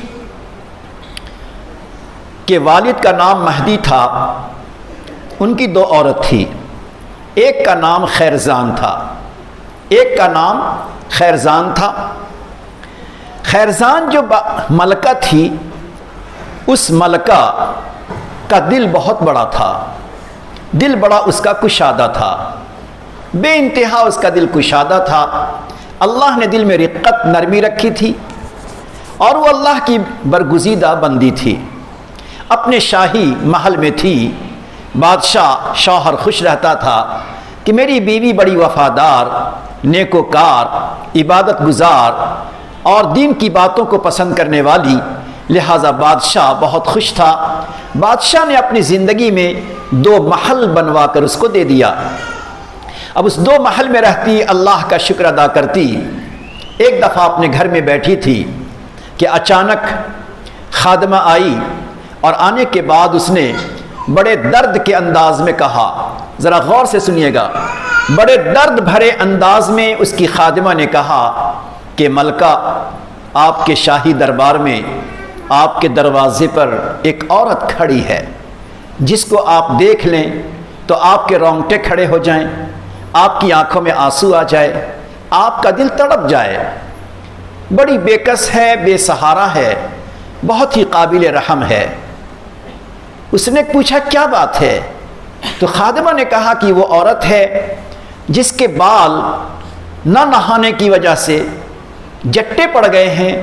کے والد کا نام مہدی تھا، ان کی دو عورت تھی، ایک کا نام خیرزان تھا، ایک کا نام خیرزان تھا۔ خیرزان جو ملکہ تھی، اس ملکہ کا دل بہت بڑا تھا، دل بڑا اس کا کشادہ تھا، بے انتہا اس کا دل کشادہ تھا۔ اللہ نے دل میں رقت، نرمی رکھی تھی، اور وہ اللہ کی برگزیدہ بندی تھی، اپنے شاہی محل میں تھی۔ بادشاہ شوہر خوش رہتا تھا کہ میری بیوی بڑی وفادار، نیکوکار، عبادت گزار اور دین کی باتوں کو پسند کرنے والی، لہذا بادشاہ بہت خوش تھا۔ بادشاہ نے اپنی زندگی میں 2 محل بنوا کر اس کو دے دیا۔ اب اس 2 محل میں رہتی، اللہ کا شکر ادا کرتی۔ ایک دفعہ اپنے گھر میں بیٹھی تھی کہ اچانک خادمہ آئی، اور آنے کے بعد اس نے بڑے درد کے انداز میں کہا، ذرا غور سے سنیے گا، بڑے درد بھرے انداز میں اس کی خادمہ نے کہا کہ ملکہ، آپ کے شاہی دربار میں آپ کے دروازے پر ایک عورت کھڑی ہے، جس کو آپ دیکھ لیں تو آپ کے رونگٹے کھڑے ہو جائیں، آپ کی آنکھوں میں آنسو آ جائے، آپ کا دل تڑپ جائے، بڑی بے کس ہے، بے سہارا ہے، بہت ہی قابل رحم ہے۔ اس نے پوچھا کیا بات ہے؟ تو خادمہ نے کہا کہ وہ عورت ہے جس کے بال نہ نہانے کی وجہ سے جٹے پڑ گئے ہیں،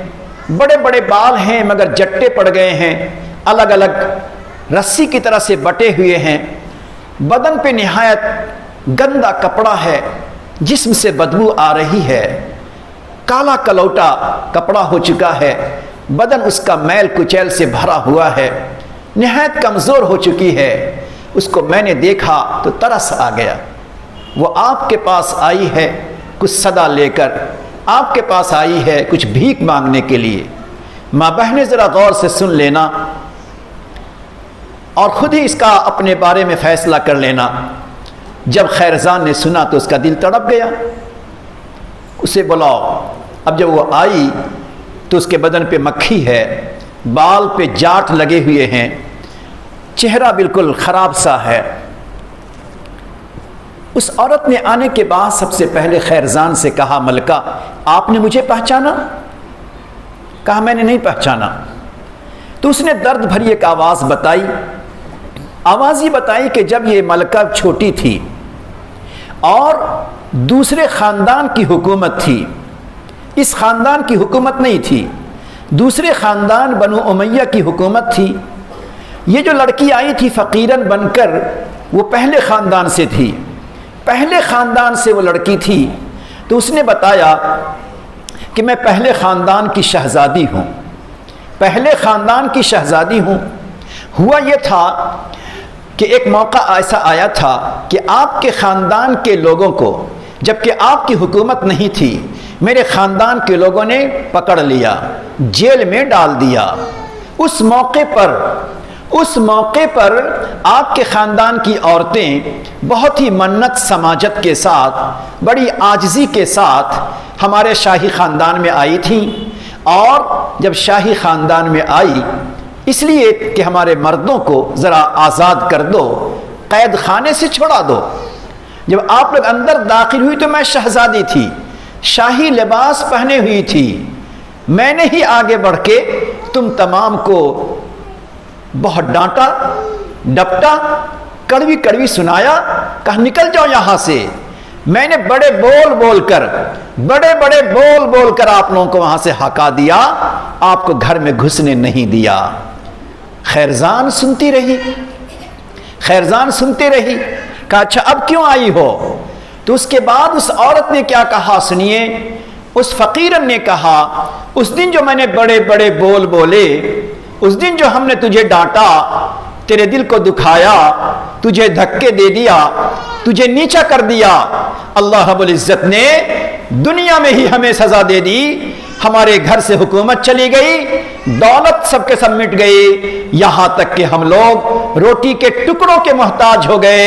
بڑے بڑے بال ہیں مگر جٹے پڑ گئے ہیں، الگ الگ رسی کی طرح سے بٹے ہوئے ہیں، بدن پہ نہایت گندا کپڑا ہے، جسم سے بدبو آ رہی ہے، کالا کلوٹا کپڑا ہو چکا ہے، بدن اس کا میل کچیل سے بھرا ہوا ہے، نہایت کمزور ہو چکی ہے۔ اس کو میں نے دیکھا تو ترس آ گیا۔ وہ آپ کے پاس آئی ہے کچھ صدا لے کر، آپ کے پاس آئی ہے کچھ بھیک مانگنے کے لیے۔ ماں بہنیں ذرا غور سے سن لینا اور خود ہی اس کا اپنے بارے میں فیصلہ کر لینا۔ جب خیرزان نے سنا تو اس کا دل تڑپ گیا، اسے بلاؤ۔ اب جب وہ آئی تو اس کے بدن پہ مکھی ہے، بال پہ جاٹ لگے ہوئے ہیں، چہرہ بالکل خراب سا ہے۔ اس عورت نے آنے کے بعد سب سے پہلے خیرزان سے کہا، ملکہ آپ نے مجھے پہچانا؟ کہا میں نے نہیں پہچانا۔ تو اس نے درد بھری ایک آواز بتائی، آواز یہ بتائی کہ جب یہ ملکہ چھوٹی تھی اور دوسرے خاندان کی حکومت تھی، اس خاندان کی حکومت نہیں تھی، دوسرے خاندان بنو امیہ کی حکومت تھی۔ یہ جو لڑکی آئی تھی فقیرن بن کر، وہ پہلے خاندان سے تھی، پہلے خاندان سے وہ لڑکی تھی۔ تو اس نے بتایا کہ میں پہلے خاندان کی شہزادی ہوں، پہلے خاندان کی شہزادی ہوں۔ ہوا یہ تھا کہ ایک موقع ایسا آیا تھا کہ آپ کے خاندان کے لوگوں کو، جب کہ آپ کی حکومت نہیں تھی، میرے خاندان کے لوگوں نے پکڑ لیا، جیل میں ڈال دیا۔ اس موقع پر آپ کے خاندان کی عورتیں بہت ہی منت سماجت کے ساتھ، بڑی عاجزی کے ساتھ ہمارے شاہی خاندان میں آئی تھیں، اور جب شاہی خاندان میں آئی اس لیے کہ ہمارے مردوں کو ذرا آزاد کر دو، قید خانے سے چھڑا دو۔ جب آپ لوگ اندر داخل ہوئی تو میں شہزادی تھی، شاہی لباس پہنے ہوئی تھی، میں نے ہی آگے بڑھ کے تم تمام کو بہت ڈانٹا ڈپٹا، کڑوی کڑوی سنایا، کہا نکل جاؤ یہاں سے۔ میں نے بڑے بول بول کر آپ لوگوں کو وہاں سے ہکا دیا، آپ کو گھر میں گھسنے نہیں دیا۔ خیرزان سنتی رہی، کہا اچھا اب کیوں آئی ہو؟ تو اس کے بعد اس عورت نے کیا کہا سنیے۔ اس فقیرن نے کہا اس دن جو میں نے بڑے بول بولے، اس دن جو ہم نے تجھے ڈانٹا، تیرے دل کو دکھایا، تجھے دھکے دے دیا، تجھے نیچا کر دیا، اللہ رب العزت نے دنیا میں ہی ہمیں سزا دے دی۔ ہمارے گھر سے حکومت چلی گئی، دولت سب کے سب مٹ گئی، یہاں تک کہ ہم لوگ روٹی کے ٹکڑوں کے محتاج ہو گئے،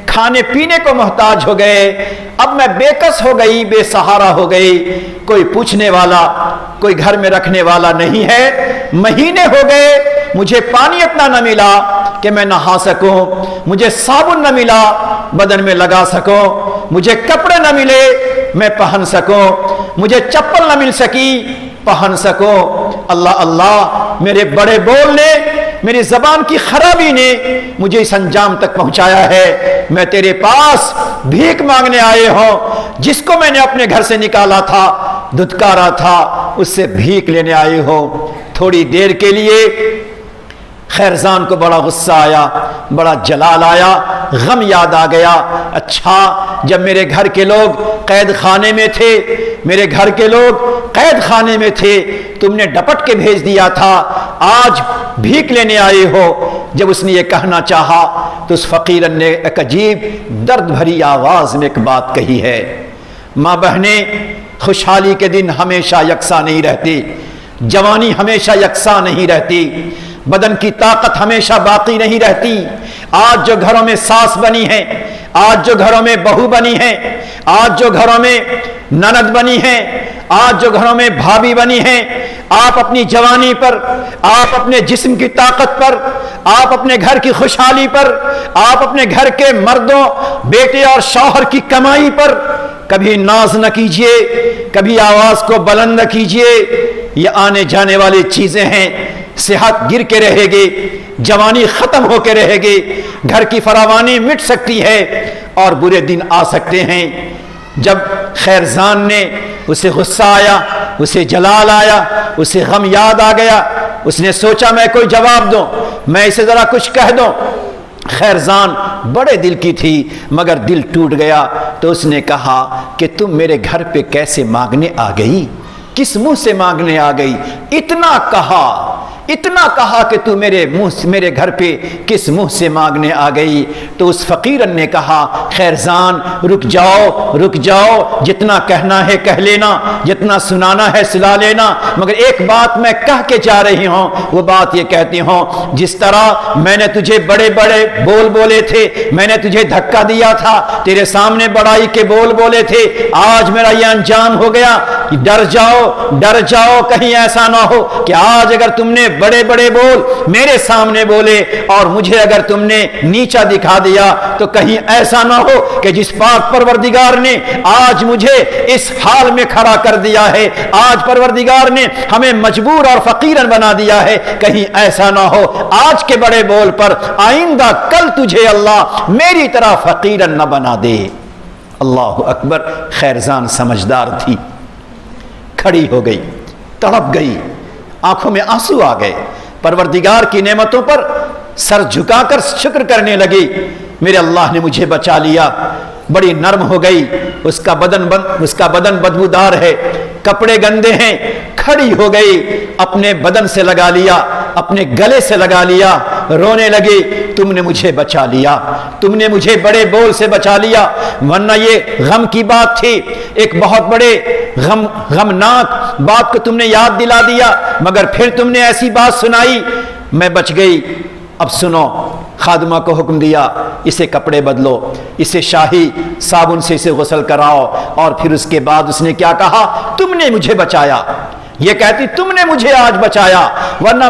کھانے پینے کو محتاج ہو گئے۔ اب میں بے کس ہو گئی، بے سہارا ہو گئی، کوئی پوچھنے والا، کوئی گھر میں رکھنے والا نہیں ہے۔ مہینے ہو گئے مجھے پانی اتنا نہ ملا کہ میں نہا سکوں، مجھے صابن نہ ملا بدن میں لگا سکوں، مجھے کپڑے نہ ملے میں پہن سکوں، مجھے چپل نہ مل سکی پہن سکوں۔ اللہ میرے بڑے بول نے، میری زبان کی خرابی نے مجھے اس انجام تک پہنچایا ہے۔ میں تیرے پاس بھیک مانگنے آئے ہوں، جس کو میں نے اپنے گھر سے نکالا تھا، دھتکارا تھا، اس سے بھیک لینے آئے ہوں۔ تھوڑی دیر کے لیے خیرزان کو بڑا غصہ آیا، بڑا جلال آیا، غم یاد آ گیا۔ اچھا جب میرے گھر کے لوگ قید خانے میں تھے، تم نے ڈپٹ کے بھیج دیا تھا، آج بھیک لینے آئے ہو۔ جب اس نے یہ کہنا چاہا تو اس فقیرن نے ایک عجیب درد بھری آواز میں ایک بات کہی ہے۔ ماں بہنیں، خوشحالی کے دن ہمیشہ یکساں نہیں رہتی، جوانی ہمیشہ یکساں نہیں رہتی، بدن کی طاقت ہمیشہ باقی نہیں رہتی۔ آج جو گھروں میں ساس بنی ہے، آج جو گھروں میں بہو بنی ہے، آج جو گھروں میں نند بنی ہے، آج جو گھروں میں بھابھی بنی ہے، آپ اپنی جوانی پر، آپ اپنے جسم کی طاقت پر، آپ اپنے گھر کی خوشحالی پر، آپ اپنے گھر کے مردوں، بیٹے اور شوہر کی کمائی پر کبھی ناز نہ کیجئے، کبھی آواز کو بلند نہ کیجئے۔ یہ آنے جانے والی چیزیں ہیں، صحت گر کے رہے گی، جوانی ختم ہو کے رہے گی، گھر کی فراوانی مٹ سکتی ہے اور برے دن آ سکتے ہیں۔ جب خیرزان نے، اسے غصہ آیا، اسے جلال آیا، اسے غم یاد آ گیا، اس نے سوچا میں کوئی جواب دوں، میں اسے ذرا کچھ کہہ دوں۔ خیرزان بڑے دل کی تھی مگر دل ٹوٹ گیا، تو اس نے کہا کہ تم میرے گھر پہ کیسے مانگنے آ گئی، کس منہ سے مانگنے آ گئی؟ اتنا کہا کہ تو میرے گھر پہ کس منہ سے مانگنے آ گئی؟ تو اس فقیرن نے کہا خیرزان رک جاؤ، جتنا کہنا ہے کہہ لینا، جتنا سنانا ہے سنا لینا، مگر ایک بات میں کہہ کے جا رہی ہوں۔ وہ بات یہ کہتی ہوں، جس طرح میں نے تجھے بڑے بول بولے تھے، میں نے تجھے دھکا دیا تھا، تیرے سامنے بڑائی کے بول بولے تھے، آج میرا یہ انجام ہو گیا۔ ڈر جاؤ کہیں ایسا نہ ہو کہ آج اگر تم نے بڑے بول میرے سامنے بولے اور مجھے اگر تم نے نیچا دکھا دیا تو کہیں ایسا نہ ہو کہ جس پاک پروردگار نے آج مجھے اس حال میں کھڑا کر دیا ہے، آج پروردگار نے ہمیں مجبور اور فقیرن بنا دیا ہے، کہیں ایسا نہ ہو آج کے بڑے بول پر آئندہ کل تجھے اللہ میری طرح فقیرن نہ بنا دے۔ اللہ اکبر۔ خیرزان سمجھدار تھی، کھڑی ہو گئی، تڑپ گئی، آنکھوں میں آنسو آ گئے، پروردگار کی نعمتوں پر سر جھکا کر شکر کرنے لگی، میرے اللہ نے مجھے بچا لیا۔ بڑی نرم ہو گئی، اس کا بدن بدبودار ہے، کپڑے گندے ہیں، کھڑی ہو گئی، اپنے بدن سے لگا لیا، اپنے گلے سے لگا لیا، رونے لگے تم نے مجھے بچا لیا، تم نے مجھے بڑے بول سے بچا لیا، ورنہ یہ غم کی بات تھی، ایک بہت بڑے غمناک بات کو تم نے یاد دلا دیا، مگر پھر تم نے ایسی بات سنائی، میں بچ گئی۔ اب سنو، خادمہ کو حکم دیا اسے کپڑے بدلو، اسے شاہی صابن سے اسے غسل کراؤ، اور پھر اس کے بعد اس نے کیا کہا؟ تم نے مجھے بچایا۔ یہ کہتی تم نے مجھے آج بچایا، ورنہ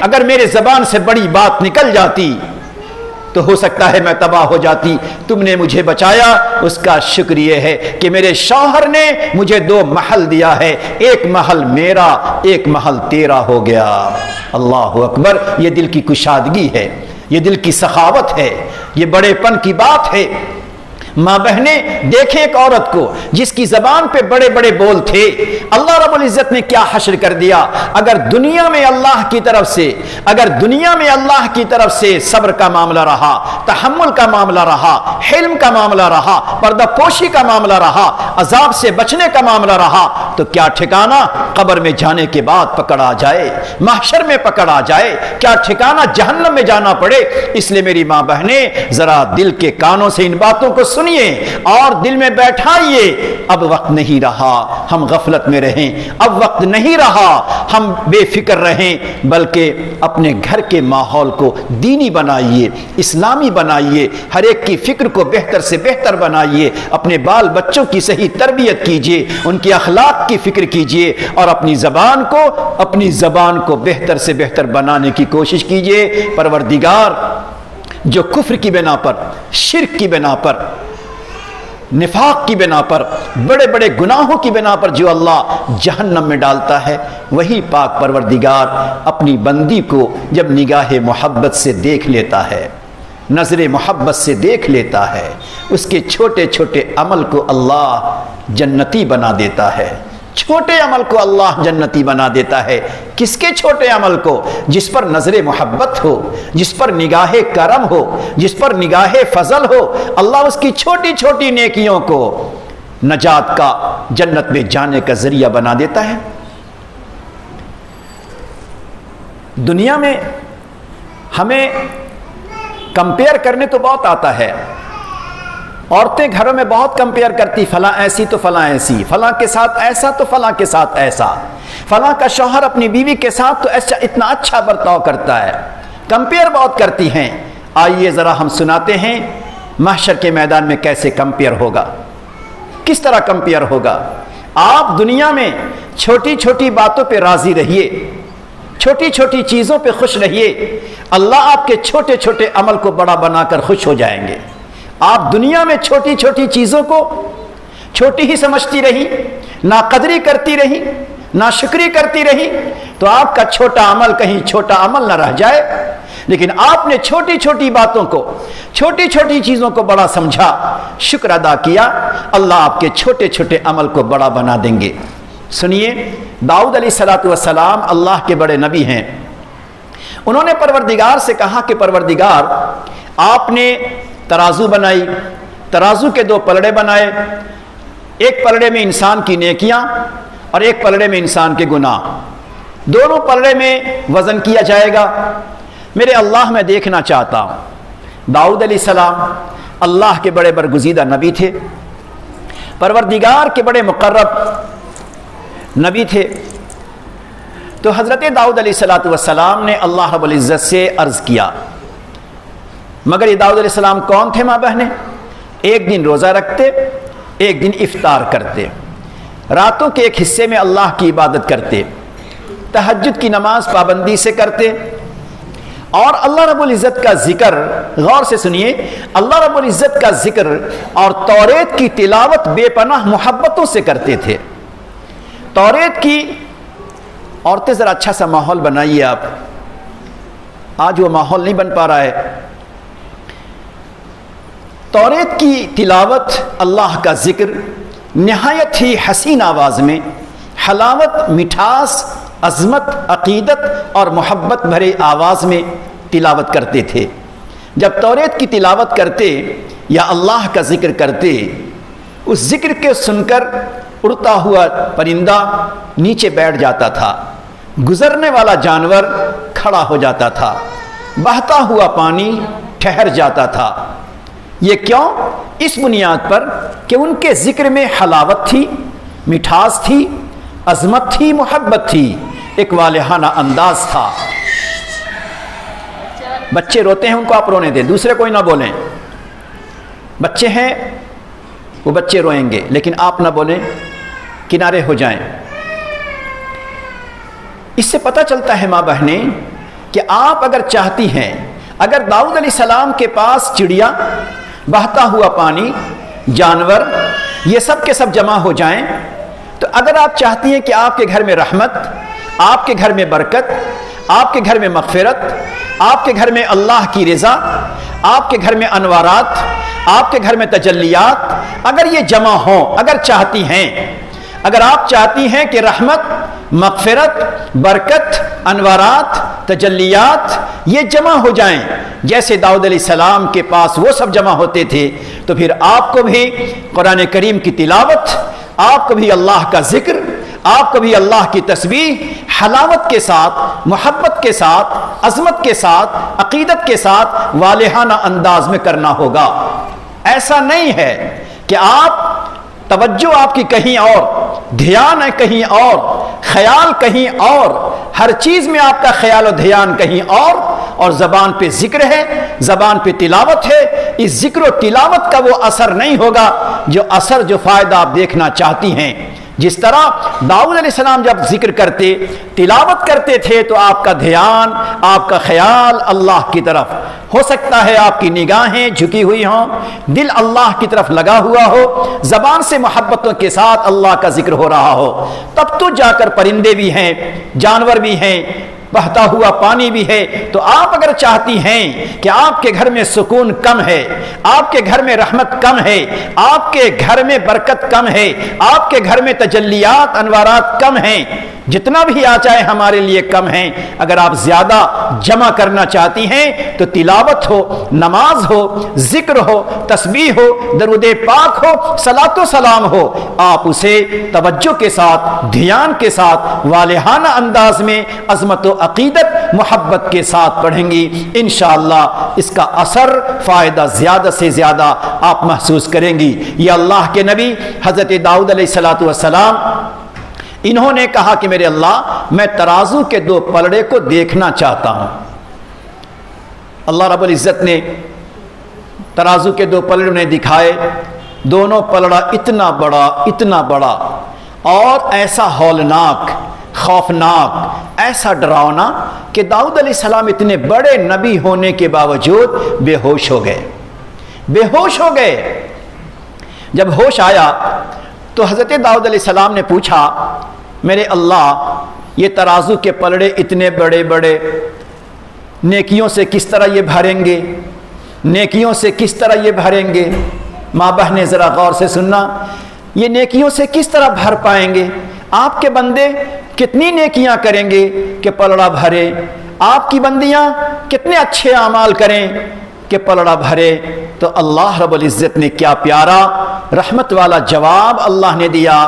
اگر میرے زبان سے بڑی بات نکل جاتی تو ہو سکتا ہے میں تباہ ہو جاتی، تم نے مجھے بچایا۔ اس کا شکر یہ ہے کہ میرے شوہر نے مجھے 2 محل دیا ہے، ایک محل میرا، ایک محل تیرا ہو گیا۔ اللہ اکبر! یہ دل کی کشادگی ہے، یہ دل کی سخاوت ہے، یہ بڑے پن کی بات ہے۔ ماں بہنیں دیکھیں ایک عورت کو جس کی زبان پہ بڑے بڑے بول تھے، اللہ رب العزت نے کیا حشر کر دیا۔ اگر دنیا میں اللہ کی طرف سے صبر کا معاملہ رہا، تحمل کا معاملہ رہا، حلم کا معاملہ رہا، پردہ پوشی کا معاملہ رہا، عذاب سے بچنے کا معاملہ رہا، تو کیا ٹھکانہ قبر میں جانے کے بعد پکڑا جائے، محشر میں پکڑا جائے، کیا ٹھکانہ جہنم میں جانا پڑے۔ اس لیے میری ماں بہنیں ذرا دل کے کانوں سے ان باتوں کو سنیے اور دل میں بیٹھائیے۔ اب وقت نہیں رہا ہم غفلت میں رہیں، اب وقت نہیں رہا ہم بے فکر رہیں، بلکہ اپنے گھر کے ماحول کو دینی بنائیے، اسلامی بنائیے، ہر ایک کی فکر کو بہتر سے بہتر بنائیے، اپنے بال بچوں کی صحیح تربیت کیجیے، ان کی اخلاق کی فکر کیجیے، اور اپنی زبان کو بہتر سے بہتر بنانے کی کوشش کیجیے۔ پروردگار جو کفر کی بنا پر، شرک کی بنا پر، نفاق کی بنا پر، بڑے بڑے گناہوں کی بنا پر جو اللہ جہنم میں ڈالتا ہے، وہی پاک پروردگار اپنی بندی کو جب نگاہ محبت سے دیکھ لیتا ہے، نظر محبت سے دیکھ لیتا ہے، اس کے چھوٹے چھوٹے عمل کو اللہ جنتی بنا دیتا ہے۔ چھوٹے عمل کو اللہ جنتی بنا دیتا ہے۔ کس کے چھوٹے عمل کو؟ جس پر نظر محبت ہو، جس پر نگاہ کرم ہو، جس پر نگاہ فضل ہو، اللہ اس کی چھوٹی چھوٹی نیکیوں کو نجات کا، جنت میں جانے کا ذریعہ بنا دیتا ہے۔ دنیا میں ہمیں کمپیئر کرنے تو بہت آتا ہے، عورتیں گھروں میں بہت کمپیئر کرتی، فلاں ایسی تو فلاں ایسی، فلاں کے ساتھ ایسا تو فلاں کے ساتھ ایسا، فلاں کا شوہر اپنی بیوی کے ساتھ تو ایسا اتنا اچھا برتاؤ کرتا ہے، کمپیئر بہت کرتی ہیں۔ آئیے ذرا ہم سناتے ہیں محشر کے میدان میں کیسے کمپیئر ہوگا، کس طرح کمپیئر ہوگا۔ آپ دنیا میں چھوٹی چھوٹی باتوں پہ راضی رہیے، چھوٹی چھوٹی چیزوں پہ خوش رہیے، اللہ آپ کے چھوٹے چھوٹے عمل کو بڑا بنا کر خوش ہو جائیں گے۔ آپ دنیا میں چھوٹی چھوٹی چیزوں کو چھوٹی ہی سمجھتی رہی، ناقدری کرتی رہی، ناشکری کرتی رہی، تو آپ کا چھوٹا عمل کہیں چھوٹا عمل نہ رہ جائے۔ لیکن آپ نے چھوٹی چھوٹی باتوں کو، چھوٹی چھوٹی چیزوں کو بڑا سمجھا، شکر ادا کیا، اللہ آپ کے چھوٹے چھوٹے عمل کو بڑا بنا دیں گے۔ سنیے، داؤد علیہ السلام اللہ کے بڑے نبی ہیں۔ انہوں نے پروردگار سے کہا کہ پروردگار، آپ نے ترازو بنائی، ترازو کے 2 پلڑے بنائے، ایک پلڑے میں انسان کی نیکیاں اور ایک پلڑے میں انسان کے گناہ، دونوں پلڑے میں وزن کیا جائے گا۔ میرے اللہ میں دیکھنا چاہتا ہوں، داؤد علیہ السلام اللہ کے بڑے برگزیدہ نبی تھے، پروردگار کے بڑے مقرب نبی تھے، تو حضرت داؤد علیہ السلام نے اللہ رب العزت سے عرض کیا، مگر یہ داؤد علیہ السلام کون تھے ماں بہنیں؟ ایک دن روزہ رکھتے، ایک دن افطار کرتے، راتوں کے ایک حصے میں اللہ کی عبادت کرتے، تہجد کی نماز پابندی سے کرتے، اور اللہ رب العزت کا ذکر، غور سے سنیے، اللہ رب العزت کا ذکر اور توریت کی تلاوت بے پناہ محبتوں سے کرتے تھے۔ توریت کی، عورتیں ذرا اچھا سا ماحول بنائیے، آپ آج وہ ماحول نہیں بن پا رہا ہے۔ توریت کی تلاوت، اللہ کا ذکر نہایت ہی حسین آواز میں، حلاوت، مٹھاس، عظمت، عقیدت اور محبت بھرے آواز میں تلاوت کرتے تھے۔ جب توریت کی تلاوت کرتے یا اللہ کا ذکر کرتے، اس ذکر کے سن کر اڑتا ہوا پرندہ نیچے بیٹھ جاتا تھا، گزرنے والا جانور کھڑا ہو جاتا تھا، بہتا ہوا پانی ٹھہر جاتا تھا۔ یہ کیوں؟ اس بنیاد پر کہ ان کے ذکر میں حلاوت تھی، مٹھاس تھی، عظمت تھی، محبت تھی، ایک والہانہ انداز تھا۔ بچے روتے ہیں، ان کو آپ رونے دیں، دوسرے کوئی نہ بولیں۔ بچے ہیں وہ بچے روئیں گے، لیکن آپ نہ بولیں، کنارے ہو جائیں۔ اس سے پتہ چلتا ہے ماں بہنیں کہ آپ اگر چاہتی ہیں، اگر داؤد علیہ السلام کے پاس چڑیا، بہتا ہوا پانی، جانور، یہ سب کے سب جمع ہو جائیں، تو اگر آپ چاہتی ہیں کہ آپ کے گھر میں رحمت، آپ کے گھر میں برکت، آپ کے گھر میں مغفرت، آپ کے گھر میں اللہ کی رضا، آپ کے گھر میں انوارات، آپ کے گھر میں تجلیات اگر یہ جمع ہوں، اگر چاہتی ہیں، اگر آپ چاہتی ہیں کہ رحمت، مغفرت، برکت، انوارات، تجلیات یہ جمع ہو جائیں جیسے داؤد علیہ السلام کے پاس وہ سب جمع ہوتے تھے، تو پھر آپ کو بھی قرآن کریم کی تلاوت، آپ کو بھی اللہ کا ذکر، آپ کو بھی اللہ کی تسبیح حلاوت کے ساتھ، محبت کے ساتھ، عظمت کے ساتھ، عقیدت کے ساتھ، والہانہ انداز میں کرنا ہوگا۔ ایسا نہیں ہے کہ آپ توجہ آپ کی کہیں اور، دھیان ہے کہیں اور، خیال کہیں اور، ہر چیز میں آپ کا خیال و دھیان کہیں اور زبان پہ ذکر ہے، زبان پہ تلاوت ہے۔ اس ذکر و تلاوت کا وہ اثر نہیں ہوگا جو اثر، جو فائدہ آپ دیکھنا چاہتی ہیں۔ جس طرح داؤد علیہ السلام جب ذکر کرتے، تلاوت کرتے تھے، تو آپ کا دھیان، آپ کا خیال اللہ کی طرف، ہو سکتا ہے آپ کی نگاہیں جھکی ہوئی ہوں، دل اللہ کی طرف لگا ہوا ہو، زبان سے محبتوں کے ساتھ اللہ کا ذکر ہو رہا ہو، تب تو جا کر پرندے بھی ہیں، جانور بھی ہیں، بہتا ہوا پانی بھی ہے۔ تو آپ اگر چاہتی ہیں کہ آپ کے گھر میں سکون کم ہے، آپ کے گھر میں رحمت کم ہے، آپ کے گھر میں برکت کم ہے، آپ کے گھر میں تجلیات، انوارات کم ہیں، جتنا بھی آ جائے ہمارے لیے کم ہیں، اگر آپ زیادہ جمع کرنا چاہتی ہیں تو تلاوت ہو، نماز ہو، ذکر ہو، تسبیح ہو، درود پاک ہو، صلاۃ و سلام ہو، آپ اسے توجہ کے ساتھ، دھیان کے ساتھ، والہانہ انداز میں، عظمت و عقیدت، محبت کے ساتھ پڑھیں گی، انشاءاللہ اس کا اثر، فائدہ زیادہ سے زیادہ آپ محسوس کریں گی۔ یہ اللہ کے نبی حضرت داؤد علیہ السلام، انہوں نے کہا کہ میرے اللہ، میں ترازو کے دو پلڑے کو دیکھنا چاہتا ہوں۔ اللہ رب العزت نے ترازو کے دو پلڑے انہیں دکھائے، دونوں پلڑا اتنا بڑا اور ایسا ہولناک، خوفناک، ایسا ڈراونا کہ داؤد علیہ السلام اتنے بڑے نبی ہونے کے باوجود بے ہوش ہو گئے۔ جب ہوش آیا تو حضرت داؤد علیہ السلام نے پوچھا، میرے اللہ، یہ ترازو کے پلڑے اتنے بڑے نیکیوں سے کس طرح یہ بھریں گے؟ نیکیوں سے کس طرح یہ بھریں گے؟ ماں بہنیں ذرا غور سے سننا، یہ نیکیوں سے کس طرح بھر پائیں گے؟ آپ کے بندے کتنی نیکیاں کریں گے کہ پلڑا بھرے؟ آپ کی بندیاں کتنے اچھے اعمال کریں کہ پلڑا بھرے؟ تو اللہ رب العزت نے کیا پیارا رحمت والا جواب اللہ نے دیا،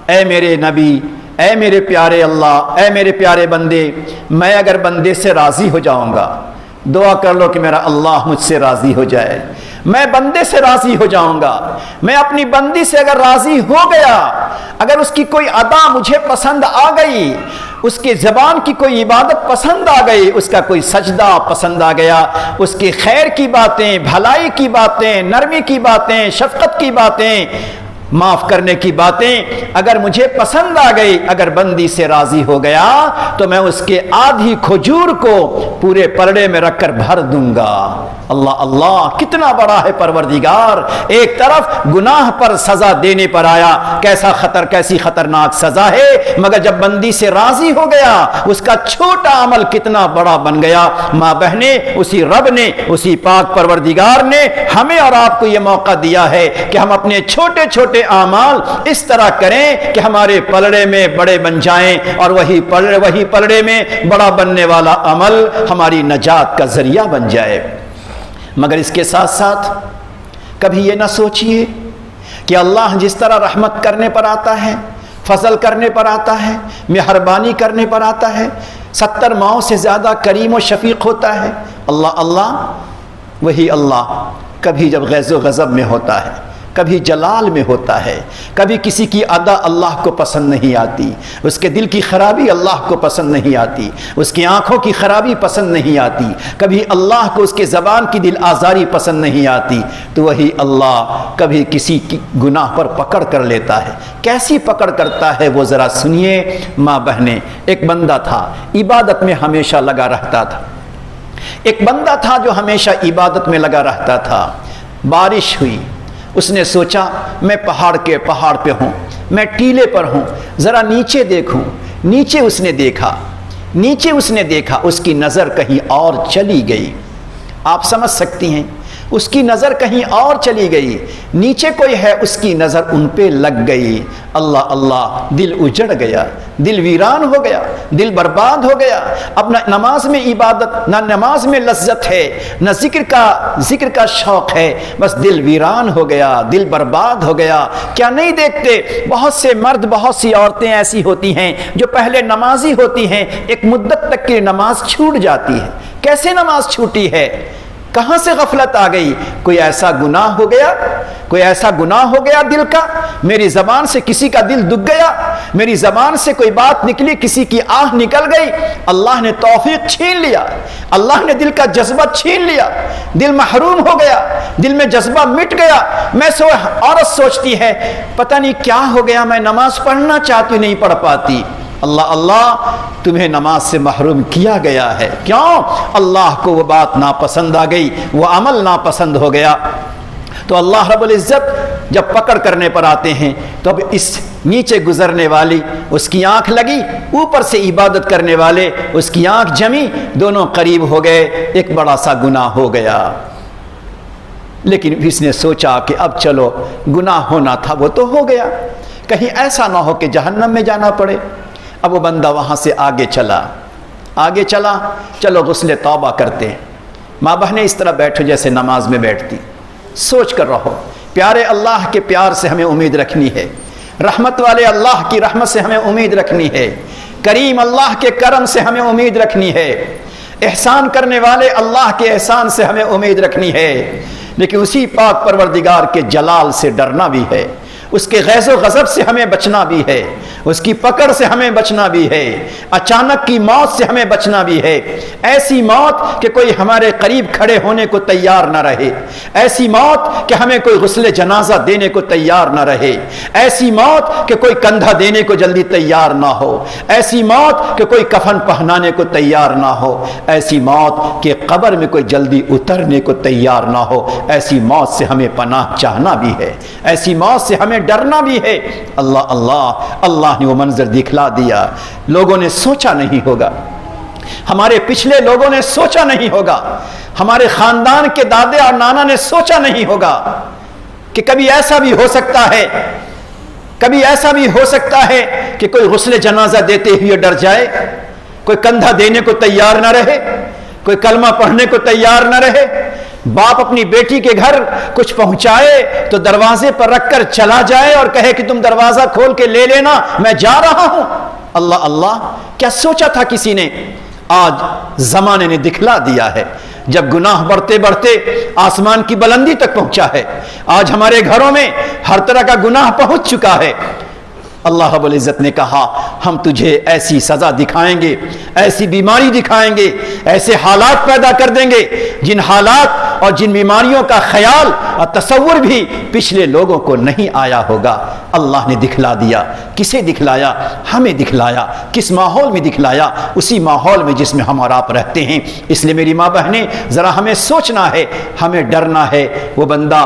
اے میرے نبی، اے میرے پیارے اللہ، اے میرے پیارے بندے، میں اگر بندے سے راضی ہو جاؤں گا، دعا کر لو کہ میرا اللہ مجھ سے راضی ہو جائے، میں بندے سے راضی ہو جاؤں گا، میں اپنی بندی سے اگر راضی ہو گیا، اگر اس کی کوئی ادا مجھے پسند آ گئی، اس کی زبان کی کوئی عبادت پسند آ گئی، اس کا کوئی سجدہ پسند آ گیا، اس کی خیر کی باتیں، بھلائی کی باتیں، نرمی کی باتیں، شفقت کی باتیں، معاف کرنے کی باتیں اگر مجھے پسند آ گئی، اگر بندی سے راضی ہو گیا، تو میں اس کے آدھی کھجور کو پورے پلڑے میں رکھ کر بھر دوں گا۔ اللہ اللہ، کتنا بڑا ہے پروردگار! ایک طرف گناہ پر سزا دینے پر آیا، کیسی خطرناک سزا ہے، مگر جب بندی سے راضی ہو گیا، اس کا چھوٹا عمل کتنا بڑا بن گیا۔ ماں بہنیں، اسی رب نے، اسی پاک پروردگار نے ہمیں اور آپ کو یہ موقع دیا ہے کہ ہم اپنے چھوٹے چھوٹے اعمال اس طرح کریں کہ ہمارے پلڑے میں بڑے بن جائیں، اور وہی پلڑے میں بڑا بننے والا عمل ہماری نجات کا ذریعہ بن جائے۔ مگر اس کے ساتھ ساتھ کبھی یہ نہ سوچئے کہ اللہ جس طرح رحمت کرنے پر آتا ہے، فضل کرنے پر آتا ہے، مہربانی کرنے پر آتا ہے، 70 ماؤں سے زیادہ کریم و شفیق ہوتا ہے، اللہ اللہ وہی اللہ کبھی جب غیظ و غضب میں ہوتا ہے، کبھی جلال میں ہوتا ہے، کبھی کسی کی ادا اللہ کو پسند نہیں آتی، اس کے دل کی خرابی اللہ کو پسند نہیں آتی، اس کی آنکھوں کی خرابی پسند نہیں آتی، کبھی اللہ کو اس کے زبان کی دل آزاری پسند نہیں آتی، تو وہی اللہ کبھی کسی کی گناہ پر پکڑ کر لیتا ہے۔ کیسی پکڑ کرتا ہے وہ ذرا سنیے ماں بہنیں۔ ایک بندہ تھا عبادت میں ہمیشہ لگا رہتا تھا، ایک بندہ تھا جو ہمیشہ عبادت میں لگا رہتا تھا۔ بارش ہوئی، اس نے سوچا میں پہاڑ پہ ہوں، میں ٹیلے پر ہوں، ذرا نیچے دیکھوں۔ نیچے اس نے دیکھا، اس کی نظر کہیں اور چلی گئی۔ آپ سمجھ سکتی ہیں، اس کی نظر کہیں اور چلی گئی، نیچے کوئی ہے، اس کی نظر ان پہ لگ گئی۔ اللہ اللہ، دل اجڑ گیا، دل ویران ہو گیا، دل برباد ہو گیا۔ اب نہ نماز میں عبادت، نہ نماز میں لذت ہے، نہ ذکر کا شوق ہے، بس دل ویران ہو گیا، دل برباد ہو گیا۔ کیا نہیں دیکھتے بہت سے مرد، بہت سی عورتیں ایسی ہوتی ہیں جو پہلے نمازی ہوتی ہیں، ایک مدت تک کی نماز چھوٹ جاتی ہے۔ کیسے نماز چھوٹی ہے؟ کہاں سے غفلت آ گئی؟ کوئی ایسا گناہ ہو گیا دل کا، میری زبان سے کسی کا دل دکھ گیا، میری زبان سے کوئی بات نکلی، کسی کی آہ نکل گئی، اللہ نے توفیق چھین لیا، اللہ نے دل کا جذبہ چھین لیا، دل محروم ہو گیا، دل میں جذبہ مٹ گیا۔ عورت سوچتی ہے پتہ نہیں کیا ہو گیا، میں نماز پڑھنا چاہتی نہیں پڑھ پاتی۔ اللہ اللہ، تمہیں نماز سے محروم کیا گیا ہے۔ کیوں؟ اللہ کو وہ بات ناپسند آ گئی، وہ عمل ناپسند ہو گیا۔ تو اللہ رب العزت جب پکڑ کرنے پر آتے ہیں تو اب اس نیچے گزرنے والی اس کی آنکھ لگی، اوپر سے عبادت کرنے والے اس کی آنکھ جمی، دونوں قریب ہو گئے، ایک بڑا سا گناہ ہو گیا۔ لیکن اس نے سوچا کہ اب چلو گناہ ہونا تھا وہ تو ہو گیا، کہیں ایسا نہ ہو کہ جہنم میں جانا پڑے۔ اب وہ بندہ وہاں سے آگے چلا، چلو غسل توبہ کرتے ہیں۔ ماں بہنیں اس طرح بیٹھو جیسے نماز میں بیٹھتی، سوچ کر رہو، پیارے اللہ کے پیار سے ہمیں امید رکھنی ہے، رحمت والے اللہ کی رحمت سے ہمیں امید رکھنی ہے، کریم اللہ کے کرم سے ہمیں امید رکھنی ہے، احسان کرنے والے اللہ کے احسان سے ہمیں امید رکھنی ہے، لیکن اسی پاک پروردگار کے جلال سے ڈرنا بھی ہے، اس کے غیظ و غضب سے ہمیں بچنا بھی ہے، اس کی پکڑ سے ہمیں بچنا بھی ہے، اچانک کی موت سے ہمیں بچنا بھی ہے، ایسی موت کہ کوئی ہمارے قریب کھڑے ہونے کو تیار نہ رہے، ایسی موت کہ ہمیں کوئی غسل جنازہ دینے کو تیار نہ رہے، ایسی موت کہ کوئی کندھا دینے کو جلدی تیار نہ ہو، ایسی موت کہ کوئی کفن پہنانے کو تیار نہ ہو، ایسی موت کہ قبر میں کوئی جلدی اترنے کو تیار نہ ہو۔ ایسی موت سے ہمیں پناہ چاہنا بھی ہے، ایسی موت سے ہمیں ڈرنا بھی ہے۔ اللہ اللہ، اللہ نے وہ منظر دکھلا دیا، لوگوں نے سوچا نہیں ہوگا، ہمارے پچھلے لوگوں نے سوچا نہیں ہوگا، ہمارے خاندان کے دادے اور نانا نے سوچا نہیں ہوگا کہ کبھی ایسا بھی ہو سکتا ہے، کبھی ایسا بھی ہو سکتا ہے کہ کوئی غسل جنازہ دیتے ہوئے ڈر جائے، کوئی کندھا دینے کو تیار نہ رہے، کوئی کلمہ پڑھنے کو تیار نہ رہے، باپ اپنی بیٹی کے گھر کچھ پہنچائے تو دروازے پر رکھ کر چلا جائے اور کہے کہ تم دروازہ کھول کے لے لینا، میں جا رہا ہوں۔ اللہ اللہ، کیا سوچا تھا کسی نے؟ آج زمانے نے دکھلا دیا ہے، جب گناہ بڑھتے بڑھتے آسمان کی بلندی تک پہنچا ہے، آج ہمارے گھروں میں ہر طرح کا گناہ پہنچ چکا ہے۔ اللہ رب العزت نے کہا ہم تجھے ایسی سزا دکھائیں گے، ایسی بیماری دکھائیں گے، ایسے حالات پیدا کر دیں گے جن حالات اور جن بیماریوں کا خیال اور تصور بھی پچھلے لوگوں کو نہیں آیا ہوگا۔ اللہ نے دکھلا دیا۔ کسے دکھلایا؟ ہمیں دکھلایا۔ کس ماحول میں دکھلایا؟ اسی ماحول میں جس میں ہم اور آپ رہتے ہیں۔ اس لیے میری ماں بہنیں، ذرا ہمیں سوچنا ہے، ہمیں ڈرنا ہے۔ وہ بندہ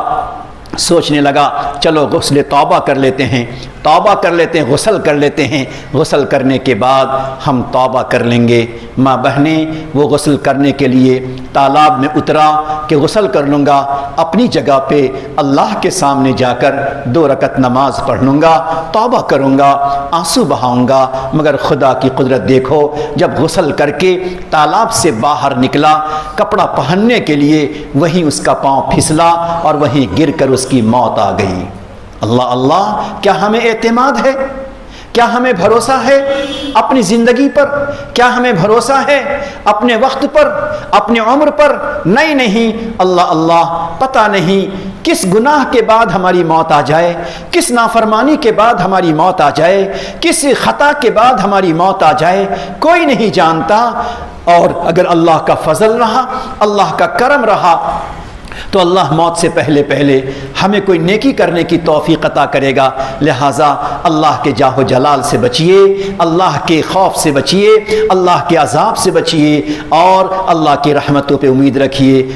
سوچنے لگا چلو غسل توبہ کر لیتے ہیں، توبہ کر لیتے ہیں، غسل کر لیتے ہیں، غسل کرنے کے بعد ہم توبہ کر لیں گے۔ ماں بہنیں، وہ غسل کرنے کے لیے تالاب میں اترا کہ غسل کر لوں گا، اپنی جگہ پہ اللہ کے سامنے جا کر 2 رکعت نماز پڑھ لوں گا، توبہ کروں گا، آنسو بہاؤں گا۔ مگر خدا کی قدرت دیکھو، جب غسل کر کے تالاب سے باہر نکلا کپڑا پہننے کے لیے، وہیں اس کا پاؤں پھسلا اور وہیں گر کر اس کی موت آ گئی۔ اللہ اللہ، کیا ہمیں اعتماد ہے؟ کیا ہمیں بھروسہ ہے اپنی زندگی پر؟ کیا ہمیں بھروسہ ہے اپنے وقت پر، اپنی عمر پر؟ نہیں، اللہ اللہ، پتہ نہیں کس گناہ کے بعد ہماری موت آ جائے، کس نافرمانی کے بعد ہماری موت آ جائے، کس خطا کے بعد ہماری موت آ جائے، کوئی نہیں جانتا۔ اور اگر اللہ کا فضل رہا، اللہ کا کرم رہا، تو اللہ موت سے پہلے ہمیں کوئی نیکی کرنے کی توفیق عطا کرے گا۔ لہٰذا اللہ کے جاہ و جلال سے بچیے، اللہ کے خوف سے بچیے، اللہ کے عذاب سے بچیے، اور اللہ کی رحمتوں پہ امید رکھیے۔